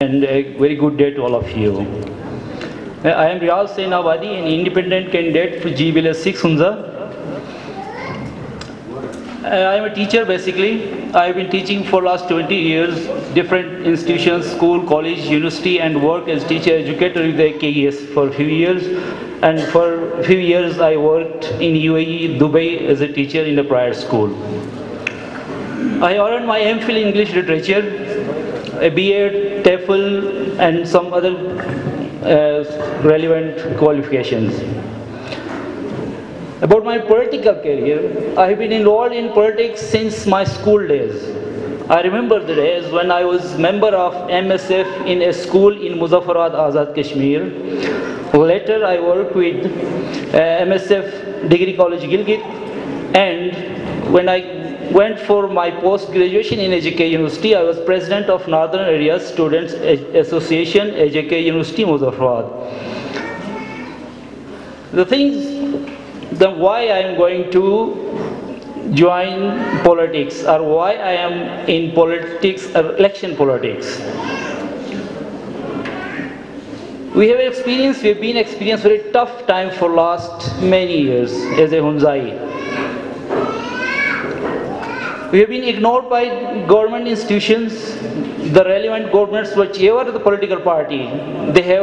And a very good day to all of you. I am Riyaz Hussain Abadi, an independent candidate for GBLS 6 Hunza. I am a teacher basically. I have been teaching for last 20 years, different institutions, school, college, university, and work as teacher educator with the KES for a few years. And for a few years I worked in UAE, Dubai as a teacher in a private school. I earned my MPhil in English literature, a BA, TEFL, and some other relevant qualifications. About my political career, I have been involved in politics since my school days. I remember the days when I was member of MSF in a school in Muzaffarabad, Azad Kashmir. Later I worked with MSF Degree College Gilgit, and when I went for my post-graduation in AJK University, I was president of Northern Area Students Association, AJK University, Muzaffarabad. Why I am going to join politics, or why I am in politics, or election politics. We have been experienced very tough time for last many years as a Hunzai. We have been ignored by government institutions, the relevant governments, whichever the political party, they have.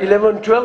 11-12,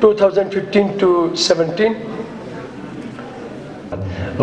2015 to 17।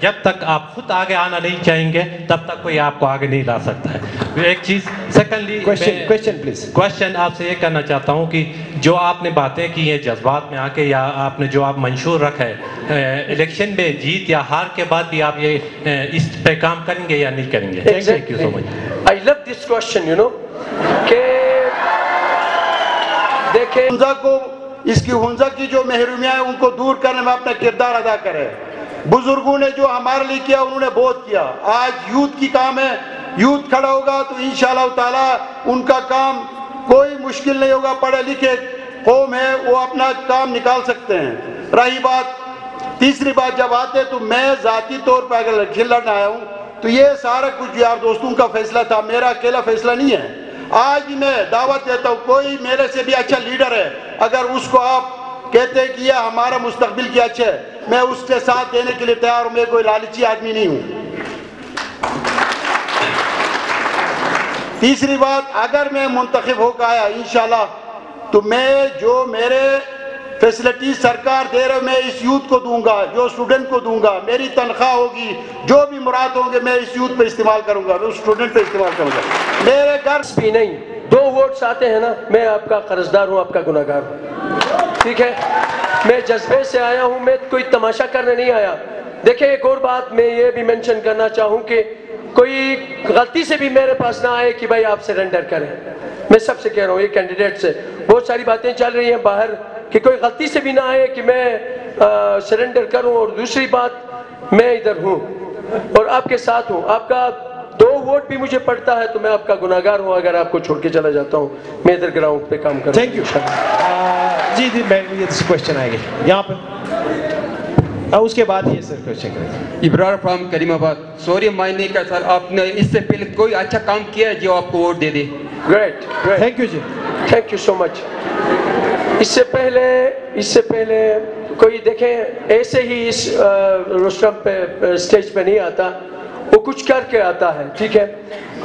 جب تک آپ خود آگے آنا نہیں چاہیں گے تب تک کوئی آپ کو آگے نہیں لا سکتا ہے. ایک چیز سیکنڈلی کوشچن آپ سے یہ کرنا چاہتا ہوں کہ جو آپ نے باتیں کی ہیں جذبات میں آ کے یا آپ نے جو آپ منشور رکھا ہے الیکشن میں جیت یا ہار کے بعد بھی آپ یہ اس پہ کام کریں گے یا نہیں کریں گے؟ Thank you so much. I love this question, you know, کہ دیکھیں ہنزا کو اس کی ہنزا کی جو محرومیاں ہیں ان کو دور کرنے میں اپنا کردار ادا کرے. بزرگوں نے جو ہمارے لیے کیا انہوں نے بہت کیا. آج یوتھ کی کام ہے, یوتھ کھڑا ہوگا تو انشاءاللہ تعالی ان کا کام کوئی مشکل نہیں ہوگا. پڑھے لکھے قوم ہے وہ اپنا کام نکال سکتے ہیں. رہی بات تیسری بات, جب آتے تو میں ذاتی طور پہ اگر الیکشن لڑنا آیا ہوں تو یہ سارا کچھ یار دوستوں کا فیصلہ تھا, میرا اکیلا فیصلہ نہیں ہے. آج بھی میں دعوت دیتا ہوں, کوئی میرے سے بھی اچھا لیڈر ہے اگر اس کو آپ کہتے ہیں کہ یہ ہمارا مستقبل کیا اچھا ہے, میں اس کے ساتھ دینے کے لیے تیار ہوں. میں کوئی لالچی آدمی نہیں ہوں. تیسری بات, اگر میں منتخب ہو کے آیا انشاءاللہ تو میں جو میرے فیسلٹی سرکار دے رہے میں اس یوتھ کو دوں گا, جو اسٹوڈنٹ کو دوں گا. میری تنخواہ ہوگی, جو بھی مراد ہوں گے میں اس یوتھ پہ استعمال کروں گا, میں اس اسٹوڈنٹ پہ استعمال کروں گا. میرے گھر بھی نہیں 2 ووٹس آتے ہیں نا, میں آپ کا قرضدار ہوں, آپ کا گناہ گار ہوں. ٹھیک ہے, میں جذبے سے آیا ہوں, میں کوئی تماشا کرنے نہیں آیا. دیکھیں ایک اور بات میں یہ بھی مینشن کرنا چاہوں کہ کوئی غلطی سے بھی میرے پاس نہ آئے کہ بھائی آپ سرنڈر کریں. میں سب سے کہہ رہا ہوں, یہ کینڈیڈیٹ سے بہت ساری باتیں چل رہی ہیں باہر کہ کوئی غلطی سے بھی نہ آئے کہ میں سرنڈر کروں. اور دوسری بات, میں ادھر ہوں اور آپ کے ساتھ ہوں. آپ کا 2 ووٹ بھی مجھے پڑتا ہے تو میں آپ کا گناہ گار ہوں اگر آپ کو چھوڑ کے چلا جاتا ہوں. میں ادھر گراؤنڈ پہ کام کروں. Thank you. جی جی میں یہ کوشچن آئے گے یہاں پہ, اس کے بعد یہ سر کوشچن کریں. ابرار فرام کریم آباد. سوری مائنڈ نہیں کر سر, آپ نے اس سے پہلے کوئی اچھا کام کیا ہے جو آپ کو ووٹ دے دے؟ Great, thank you ji, thank you so much. اس سے پہلے کوئی دیکھیں ایسے ہی اس روسٹرم پہ اسٹیج پہ نہیں آتا, وہ کچھ کر کے آتا ہے. ٹھیک ہے,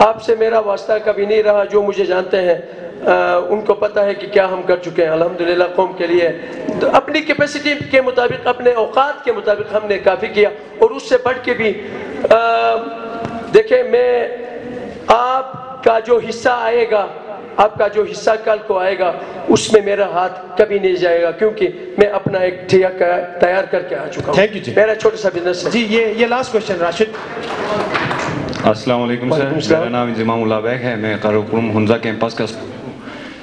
آپ سے میرا واسطہ کبھی نہیں رہا. جو مجھے جانتے ہیں ان کو پتہ ہے کہ کیا ہم کر چکے ہیں الحمدللہ قوم کے لیے. اپنی کیپیسٹی کے مطابق, اپنے اوقات کے مطابق ہم نے کافی کیا, اور اس سے بڑھ کے بھی. دیکھیں میں آپ کا جو حصہ آئے گا, آپ کا جو حصہ کل کو آئے گا اس میں میرا ہاتھ کبھی نہیں جائے گا, کیونکہ میں اپنا ایک ٹھیکہ تیار کر کے آ چکا ہوں. تھینک یو جی. میرا چھوٹا سا بزنس ہے. جی یہ لاسٹ کوشچن راشد. السلام علیکم سر, میرا نام انضمام اللہ بیگ ہے, میں قراقرم ہنزا کیمپس کا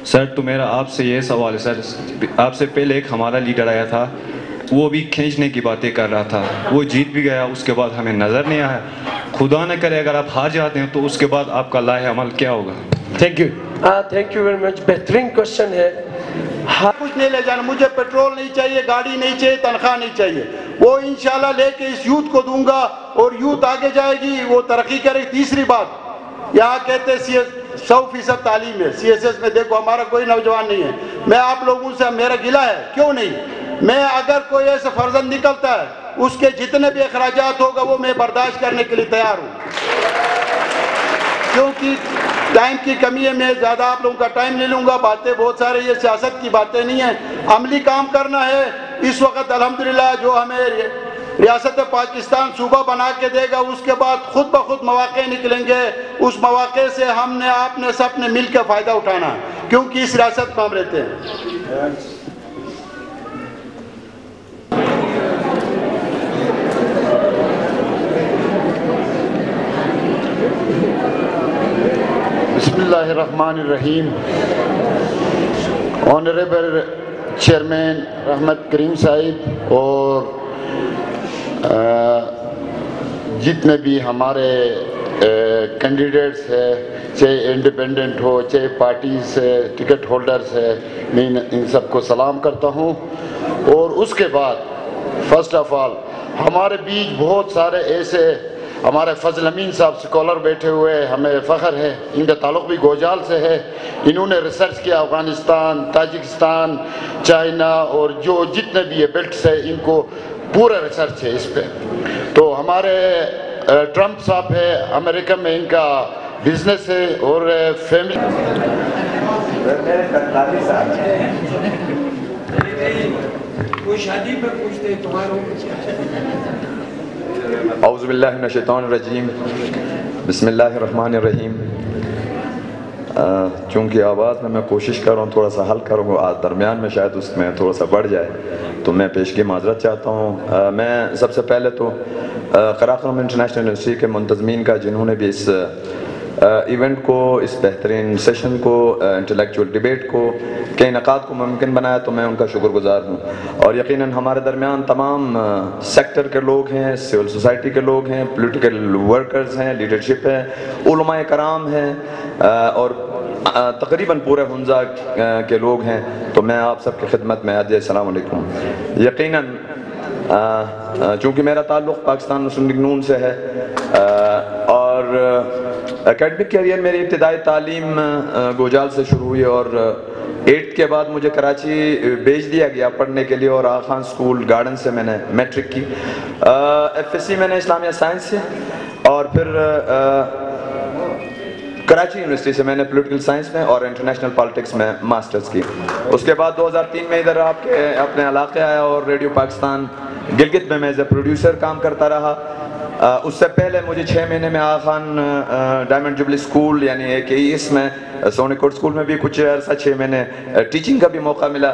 سر. تو میرا آپ سے یہ سوال ہے سر, آپ سے پہلے ایک ہمارا لیڈر آیا تھا, وہ بھی کھینچنے کی باتیں کر رہا تھا, وہ جیت بھی گیا, اس کے بعد ہمیں نظر نہیں آیا. خدا نہ کرے اگر آپ ہار جاتے ہیں تو اس کے بعد آپ کا لاہ عمل کیا ہوگا؟ Thank you. Thank you very much. بہترین کوشچن ہے. کچھ نہیں لے جانا, مجھے پیٹرول نہیں چاہیے, گاڑی نہیں چاہیے, تنخواہ نہیں چاہیے. وہ انشاءاللہ لے کے اس یوتھ کو دوں گا اور یوتھ آگے جائے گی, وہ ترقی کرے گی. تیسری بات, یہاں کہتے 100% تعلیم ہے, CSS میں دیکھو ہمارا کوئی نوجوان نہیں ہے. میں آپ لوگوں سے, میرا گلہ ہے, کیوں نہیں, میں اگر کوئی ایسا فرزند نکلتا ہے اس کے جتنے بھی اخراجات ہوگا وہ میں برداشت کرنے کے لیے تیار ہوں. کیونکہ ٹائم کی کمی ہے, میں زیادہ آپ لوگوں کا ٹائم نہیں لوں گا. باتیں بہت سارے, یہ سیاست کی باتیں نہیں ہیں, عملی کام کرنا ہے. اس وقت الحمدللہ جو ہمیں ریاست پاکستان صوبہ بنا کے دے گا, اس کے بعد خود بخود مواقع نکلیں گے. اس مواقع سے ہم نے, آپ نے, سب نے مل کے فائدہ اٹھانا, کیونکہ اس ریاست میں ہم رہتے ہیں. بسم اللہ الرحمن الرحیم. آنریبل چیئرمین رحمت کریم صاحب اور جتنے بھی ہمارے کینڈیڈیٹس ہیں, چاہے انڈیپینڈنٹ ہو چاہے پارٹی سے ٹکٹ ہولڈرز ہے, میں ان سب کو سلام کرتا ہوں. اور اس کے بعد فرسٹ آف آل ہمارے بیچ بہت سارے ایسے, ہمارے فضل امین صاحب اسکالر بیٹھے ہوئے, ہمیں فخر ہے, ان کا تعلق بھی گوجال سے ہے. انہوں نے ریسرچ کیا افغانستان, تاجکستان, چائنا اور جو جتنے بھی یہ بیلٹس ہے ان کو پورا ریسرچ ہے اس پہ. تو ہمارے ٹرمپ صاحب ہے, امریکہ میں ان کا بزنس ہے اور فیملی. کوئی شادی پہ پوچھتے تمہاروں اعوذ باللہ من الشیطان الرجیم بسم اللہ الرحمن الرحیم. چونکہ آواز میں کوشش کر رہا ہوں تھوڑا سا حل کروں گا، درمیان میں شاید اس میں تھوڑا سا بڑھ جائے تو میں پیشگی معذرت چاہتا ہوں. میں سب سے پہلے تو قراقرم انٹرنیشنل یونیورسٹی کے منتظمین کا جنہوں نے بھی اس ایونٹ کو، اس بہترین سیشن کو، انٹلیکچوئل ڈیبیٹ کو کے انعقاد کو ممکن بنایا، تو میں ان کا شکر گزار ہوں. اور یقیناً ہمارے درمیان تمام سیکٹر کے لوگ ہیں، سول سوسائٹی کے لوگ ہیں، پولیٹیکل ورکرز ہیں، لیڈرشپ ہے، علماء کرام ہیں، اور تقریباً پورے ہنزا کے لوگ ہیں. تو میں آپ سب کی خدمت میں عرض السلام علیکم. یقیناً چونکہ میرا تعلق پاکستان مسلم لیگ نون سے ہے، اور اکیڈمک کیریئر میری ابتدائی تعلیم گوجال سے شروع ہوئی، اور 8 کے بعد مجھے کراچی بھیج دیا گیا پڑھنے کے لیے، اور آغا خان سکول گارڈن سے میں نے میٹرک کی. ایف ایس سی میں نے اسلامیہ سائنس سے، اور پھر کراچی یونیورسٹی سے میں نے پولیٹیکل سائنس میں اور انٹرنیشنل پالیٹکس میں ماسٹرز کی. اس کے بعد 2003 میں ادھر آپ کے اپنے علاقے آیا، اور ریڈیو پاکستان گلگت میں ایز اے پروڈیوسر کام کرتا رہا. اس سے پہلے مجھے 6 مہینے میں آغا خان ڈائمنڈ جبلی سکول یعنی ایک اس میں سونی کوٹ سکول میں بھی کچھ عرصہ 6 مہینے ٹیچنگ کا بھی موقع ملا.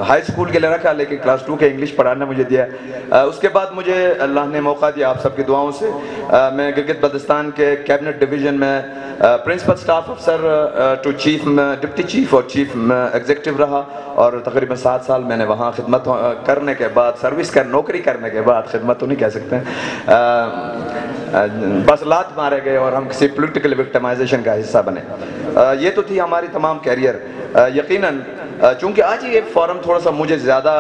ہائی سکول کے لیے رکھا، لیکن کلاس 2 کے انگلش پڑھانا مجھے دیا. اس کے بعد مجھے اللہ نے موقع دیا آپ سب کی دعاؤں سے، میں گلگت بلتستان کے کیبنٹ ڈویژن میں پرنسپل سٹاف افسر ٹو چیف، ڈپٹی چیف اور چیف ایگزیکٹو رہا، اور تقریباً 7 سال میں نے وہاں خدمت کرنے کے بعد، نوکری کرنے کے بعد، خدمت تو نہیں کہہ سکتے، بس لات مارے گئے اور ہم کسی پولیٹیکل وکٹمائزیشن کا حصہ بنے. یہ تو تھی ہماری تمام کیریئر. یقیناً چونکہ آج یہ فورم تھوڑا سا مجھے زیادہ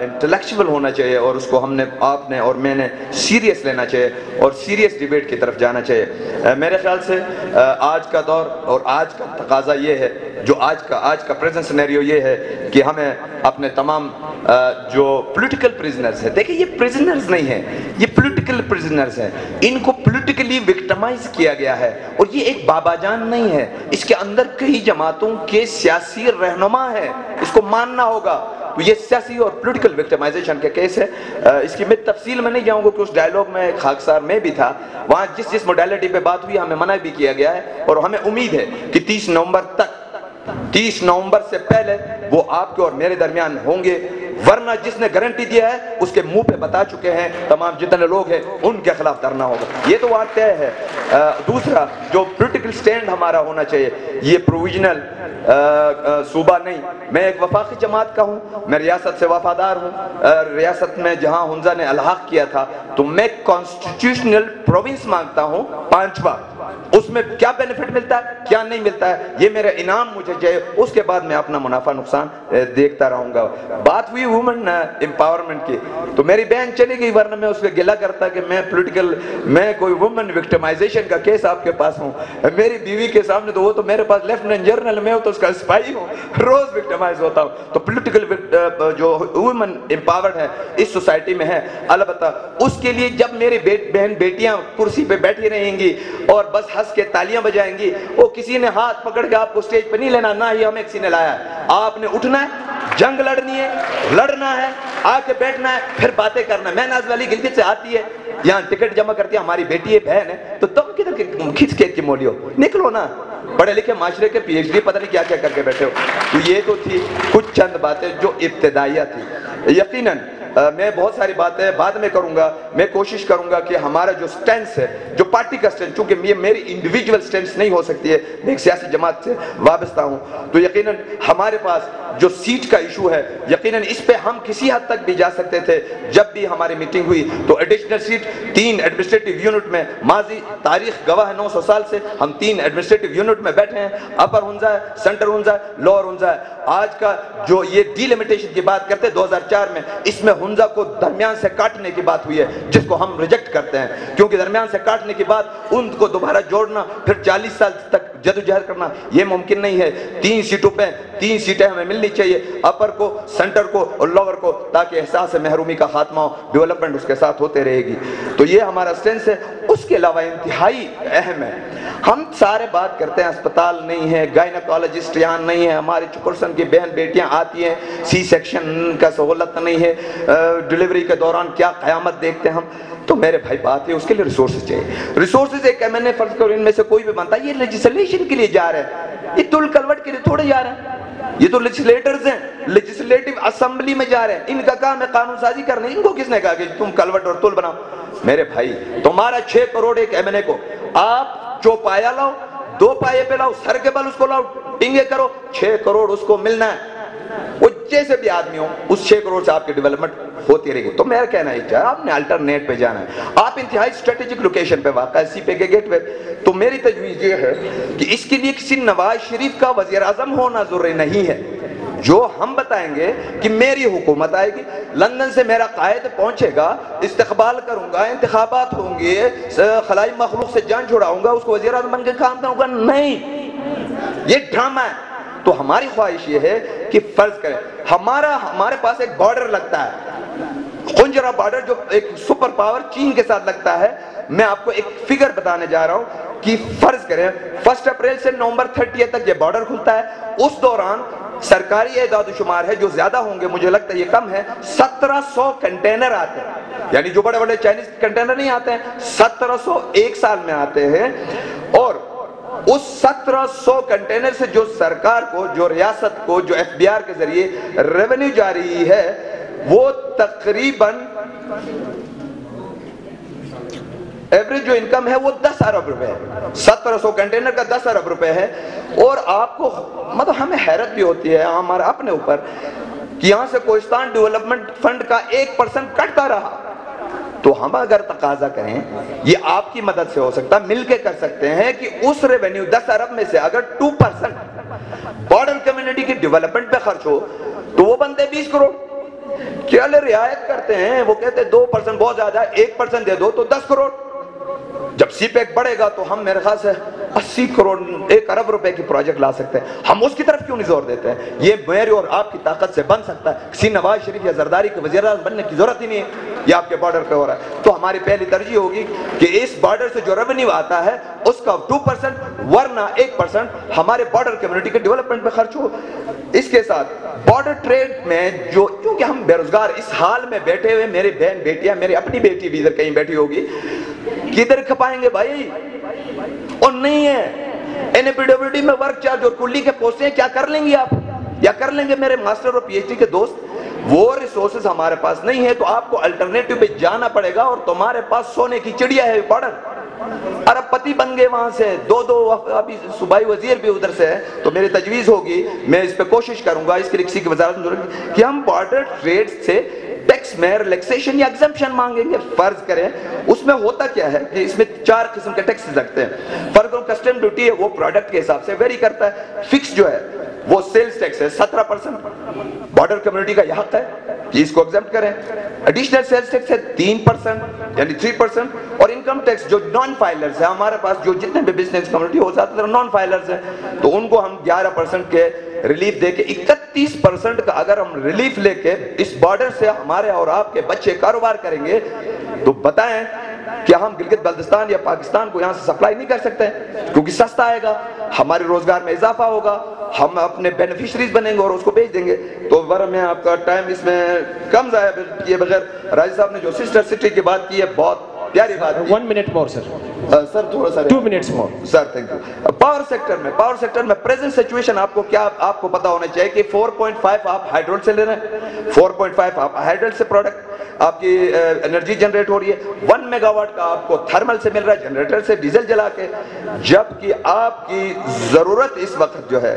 انٹلیکچول ہونا چاہیے، اور اس کو آپ نے اور میں نے سیریس لینا چاہیے، اور سیریس ڈیبیٹ کی طرف جانا چاہیے. میرے خیال سے آج کا دور اور آج کا تقاضا یہ ہے، جو آج کا پریزنٹ سینیریو یہ ہے کہ ہمیں اپنے تمام جو پولیٹیکل پریزنرز ہیں، دیکھیں یہ پریزنرز نہیں ہیں، یہ پولیٹیکل پریزنرز ہیں، ان کو پولیٹیکلی وکٹمائز کیا گیا ہے. اور یہ ایک بابا جان نہیں ہے، اس کے اندر کئی جماعتوں کے سیاسی رہنما ہیں، اس کو ماننا ہوگا. تو یہ سیاسی اور پولیٹیکل وکٹمائزیشن کے کیس ہے. اس کی میں تفصیل میں نہیں جاؤں گا کہ اس ڈائیلاگ میں خاکسار میں بھی تھا، وہاں جس موڈیلٹی پہ بات ہوئی ہمیں منع بھی کیا گیا ہے، اور ہمیں امید ہے کہ 30 نومبر سے پہلے وہ آپ کے اور میرے درمیان ہوں گے. ورنہ جس نے گارنٹی دیا ہے اس کے منہ پہ بتا چکے ہیں، تمام جتنے لوگ ہیں ان کے خلاف دھرنا ہوگا. یہ تو بات طے ہے. دوسرا جو پولیٹیکل سٹینڈ ہمارا ہونا چاہیے، یہ پروویژنل صوبہ نہیں. میں ایک وفاقی جماعت کا ہوں، میں ریاست سے وفادار ہوں. ریاست میں جہاں ہنزا نے الحاق کیا تھا، تو میں کانسٹیٹیوشنل پروونس مانگتا ہوں 5واں. اس میں کیا بینیفٹ ملتا ہے کیا نہیں ملتا ہے، یہ میرا انعام مجھے چاہیے. اس کے بعد میں اپنا منافع نقصان دیکھتا رہوں گا. بات ہوئی وومن امپاورمنٹ کی، تو میری بہن چلی گئی، ورنہ میں اس پہ گلہ کرتا کہ میں کوئی وومن وکٹمائزیشن کا کیس آپ کے پاس ہوں. میری بیوی کے سامنے تو وہ تو میرے پاس لیفٹیننٹ جنرل، میں تو اس کا سپاہی ہوں، روز وکٹمائز ہوتا ہوں. تو پولیٹیکل جو وومن امپاورڈ ہے اس سوسائٹی میں ہے. البتہ اس کے لیے جب میری بہن بیٹیاں کرسی پہ بیٹھی رہیں گی اور بس ہنس کے تالیاں بجائیں گی، وہ کسی نے ہاتھ پکڑ کے آپ کو سٹیج پہ نہیں لینا، نہ ہی ہمیں کسی نے لایا ہے. آپ نے اٹھنا ہے، جنگ لڑنی ہے، لڑنا ہے، آ کے بیٹھنا ہے، پھر باتیں کرنا ہے. میں ناز والی گلگت سے آتی ہے، یہاں ٹکٹ جمع کرتی ہے، ہماری بیٹی ہے، بہن ہے، تو تم کدھر کھچ کھیت کی مولی ہو، نکلو نا. پڑھے لکھے معاشرے کے PhD پتہ نہیں کیا کیا کر کے بیٹھے ہو. تو یہ تو تھی کچھ چند باتیں جو ابتدائیہ تھی. یقیناً میں بہت ساری باتیں بعد میں کروں گا. میں کوشش کروں گا کہ ہمارا جو سٹینس ہے، جو پارٹی کا سٹینس، چونکہ یہ میری انڈیویجول سٹینس نہیں ہو سکتی ہے، میں ایک سیاسی جماعت سے وابستہ ہوں، تو یقیناً ہمارے پاس جو سیٹ کا ایشو ہے، یقیناً اس پہ ہم کسی حد تک بھی جا سکتے تھے. جب بھی ہماری میٹنگ ہوئی تو ایڈیشنل سیٹ 3 ایڈمنسٹریٹو یونٹ میں، ماضی تاریخ گواہ ہے 900 سال سے ہم 3 ایڈمنسٹریٹو یونٹ میں بیٹھے ہیں. اپر ہنزا ہے، سینٹر ہنزا ہے، لوور ہنزا ہے. آج کا جو یہ ڈی لیمیٹیشن کی بات کرتے 2004 میں، اس میں ہنزا کو درمیان سے کاٹنے کی بات ہوئی ہے، جس کو ہم ریجیکٹ کرتے ہیں، کیونکہ درمیان سے کاٹنے کے بعد ان کو دوبارہ جوڑنا، پھر 40 سال تک جدوجہد کرنا، یہ ممکن نہیں ہے. 3 سیٹوں پہ 3 سیٹیں ہمیں ملنی چاہیے، اپر کو، سینٹر کو اور لوور کو، تاکہ احساس محرومی کا خاتمہ ہو، ڈیولپمنٹ اس کے ساتھ ہوتے رہے گی. تو یہ ہمارا سٹینس ہے. اس کے علاوہ انتہائی اہم ہے ہم سارے بات کرتے ہیں اسپتال نہیں ہے, گائنیکالوجسٹ یہاں نہیں ہے, ہماری چپرسن کی بہن بیٹیاں آتی ہیں, سی سیکشن کا سہولت نہیں ہے, ڈیلیوری کے دوران کیا قیامت دیکھتے ہیں ہم. تو میرے بھائی بات ہے اس کے لیے ریسورسز چاہیے. ریسورسز ایک میں نے فرض کرو ان میں سے کوئی بھی بنتا ہے, یہ لیجسلیشن کے لیے جا رہا ہے, یہ تل کلوٹ کے لیے تھوڑے جا رہے ہیں. یہ تو لیجسلیٹرز ہیں, لیجسلیٹو اسمبلی میں جا رہے ہیں, ان کا کام ہے قانون سازی کرنے. ان کو کس نے کہا کہ تم کلوٹ اور تل بناؤ؟ میرے بھائی تمہارا 6 کروڑ ایک ایم این اے کو, آپ جو پایا لاؤ, 2 پائے پہ لاؤ, سر کے بل اس کو لاؤ, ٹنگے کرو, 6 کروڑ اس کو ملنا ہے. وہ جیسے بھی آدمی ہو اس 6 کروڑ سے آپ کی ڈیولپمنٹ ہوتی رہے گی. تو میرا کہنا ہے آپ نے الٹرنیٹ پہ جانا ہے, آپ انتہائی اسٹریٹجک لوکیشن پہ واقع ہے, سی پی کے گیٹ پہ. تو میری تجویز یہ ہے کہ اس کے لیے کسی نواز شریف کا وزیر اعظم ہونا ضروری نہیں ہے. جو ہم بتائیں گے کہ میری حکومت آئے گی, لندن سے میرا قائد پہنچے گا, استقبال کروں گا, انتخابات ہوں گے, خلائی مخلوق سے جان چھڑاؤں گا, اس کو وزیر اعظم بن کے کام کروں گا. نہیں, یہ ڈرامہ ہے. تو ہماری خواہش یہ ہے کہ فرض کریں ہمارے پاس ایک بارڈر لگتا ہے, خنجرہ بارڈر, جو ایک سپر پاور چین کے ساتھ لگتا ہے. میں آپ کو ایک فگر بتانے جا رہا ہوں کہ فرض کریں 1 اپریل سے نومبر 30 تک یہ بارڈر کھلتا ہے. اس دوران سرکاری اعداد و شمار ہے, جو زیادہ ہوں گے مجھے لگتا ہے یہ کم ہے, 1700 کنٹینر آتے ہیں. یعنی جو بڑے بڑے چائنیز کنٹینر نہیں آتے ہیں, 1700 ایک سال میں آتے ہیں. اور اس 1700 کنٹینر سے جو سرکار کو, جو ریاست کو, جو ایف بی آر کے ذریعے ریونیو جاری ہے, وہ تقریباً ایوریج جو انکم ہے وہ 10 ارب روپے ہے. 1700 کنٹینر کا 10 ارب روپے ہے. اور آپ کو مطلب ہمیں حیرت بھی ہوتی ہے ہمارے اپنے اوپر کہ یہاں سے کوہستان ڈیولپمنٹ فنڈ کا 1% کٹتا رہا. تو ہم اگر تقاضا کریں, یہ آپ کی مدد سے ہو سکتا ہے, مل کے کر سکتے ہیں کہ اس ریونیو 10 ارب میں سے اگر 2% بارڈر کمیونٹی کی ڈیولپمنٹ پہ خرچ ہو تو وہ بنتے 20 کروڑ. کیا لے رعایت کرتے ہیں, وہ کہتے ہیں 2% بہت زیادہ ہے, 1% دے دو تو 10 کروڑ. جب سی پیک بڑھے گا تو ہم میرے خیال سے 80 کروڑ 1 ارب روپے کی پروجیکٹ لا سکتے ہیں. ہم اس کی طرف کیوں نہیں زور دیتے ہیں؟ یہ میری اور آپ کی طاقت سے بن سکتا ہے. کسی نواز شریف یا زرداری کے وزیر اعظم بننے کی ضرورت ہی نہیں ہے, یہ آپ کے بارڈر پہ ہو رہا ہے. تو ہماری پہلی ترجیح ہوگی کہ اس بارڈر سے جو ریونیو آتا ہے اس کا 2% ورنہ 1% ہمارے بارڈر کمیونٹی کے ڈیولپمنٹ پہ خرچ ہو. اس کے ساتھ بارڈر ٹریڈ میں جو, کیونکہ ہم بے روزگار اس حال میں بیٹھے ہوئے, میری بہن بیٹیاں, میری اپنی بیٹی بھی ادھر کہیں بیٹھی ہوگی, کدھر کھپائیں گے بھائی؟ اور نہیں ہے NAPWD میں ورک چارج اور کلی کے پوسٹیں کیا کر لیں گے آپ, یا کر لیں گے میرے ماسٹر اور PhD کے دوست؟ وہ ریسورسز ہمارے پاس نہیں ہے. تو آپ کو الٹرنیٹو پہ جانا پڑے گا, اور تمہارے پاس سونے کی چڑیا ہے بارڈر. ارب پتی بن گئے وہاں سے, 2 ابھی صوبائی وزیر بھی ادھر سے ہے. تو میری تجویز ہوگی, میں اس پہ کوشش کروں گا, اس کے لیے کسی کی وزارت میں, کہ ہم بارڈر ٹریڈ سے ٹیکس میں ریلیکسیشن یا ایگزمپشن مانگیں گے. فرض کریں اس میں ہوتا کیا ہے کہ اس میں 4 قسم کے ٹیکسز لگتے ہیں. فرض کرو کسٹم ڈیوٹی ہے, وہ پروڈکٹ کے حساب سے ویری کرتا ہے. فکس جو ہے وہ سیلز ٹیکس ہے 17%, بارڈر کمیونٹی کا یہ حق ہے کہ اس کو ایگزمپٹ کریں. ایڈیشنل سیلز ٹیکس ہے 3% یعنی 3%. اور انکم ٹیکس جو نان فائلرز ہیں ہمارے پاس, جو جتنے بھی بزنس کمیونٹی ہو زیادہ تر نان فائلرز ہیں, تو ان کو ہم 11% کے ریلیف دے کے 31% کا اگر ہم ریلیف لے کے اس بارڈر سے ہمارے اور آپ کے بچے کاروبار کریں گے, تو بتائیں کیا ہم گلگت بلتستان یا پاکستان کو یہاں سے سپلائی نہیں کر سکتے؟ کیونکہ سستا آئے گا, ہمارے روزگار میں اضافہ ہوگا, ہم اپنے بینیفیشریز بنیں گے اور اس کو بیچ دیں گے. تو ورنہ میں آپ کا ٹائم اس میں کم ضائع کیے بغیر, راجی صاحب نے جو سسٹر سٹی کی بات کی ہے بہت پیاری بات ہے. 1 منٹ مور سر. سر تھوڑا سا 2 minutes more sir. Thank you. Power sector میں پریزنٹ سچویشن آپ کو کیا, آپ کو پتا ہونا چاہیے کہ 4.5 آپ ہائیڈرول سے لے رہے ہیں, 4.5 آپ ہائیڈرول سے پروڈکٹ آپ کی انرجی جنریٹ ہو رہی ہے. 1 میگا واٹ کا آپ کو تھرمل سے مل رہا ہے, جنریٹر سے ڈیزل جلا کے. جبکہ آپ کی ضرورت اس وقت جو ہے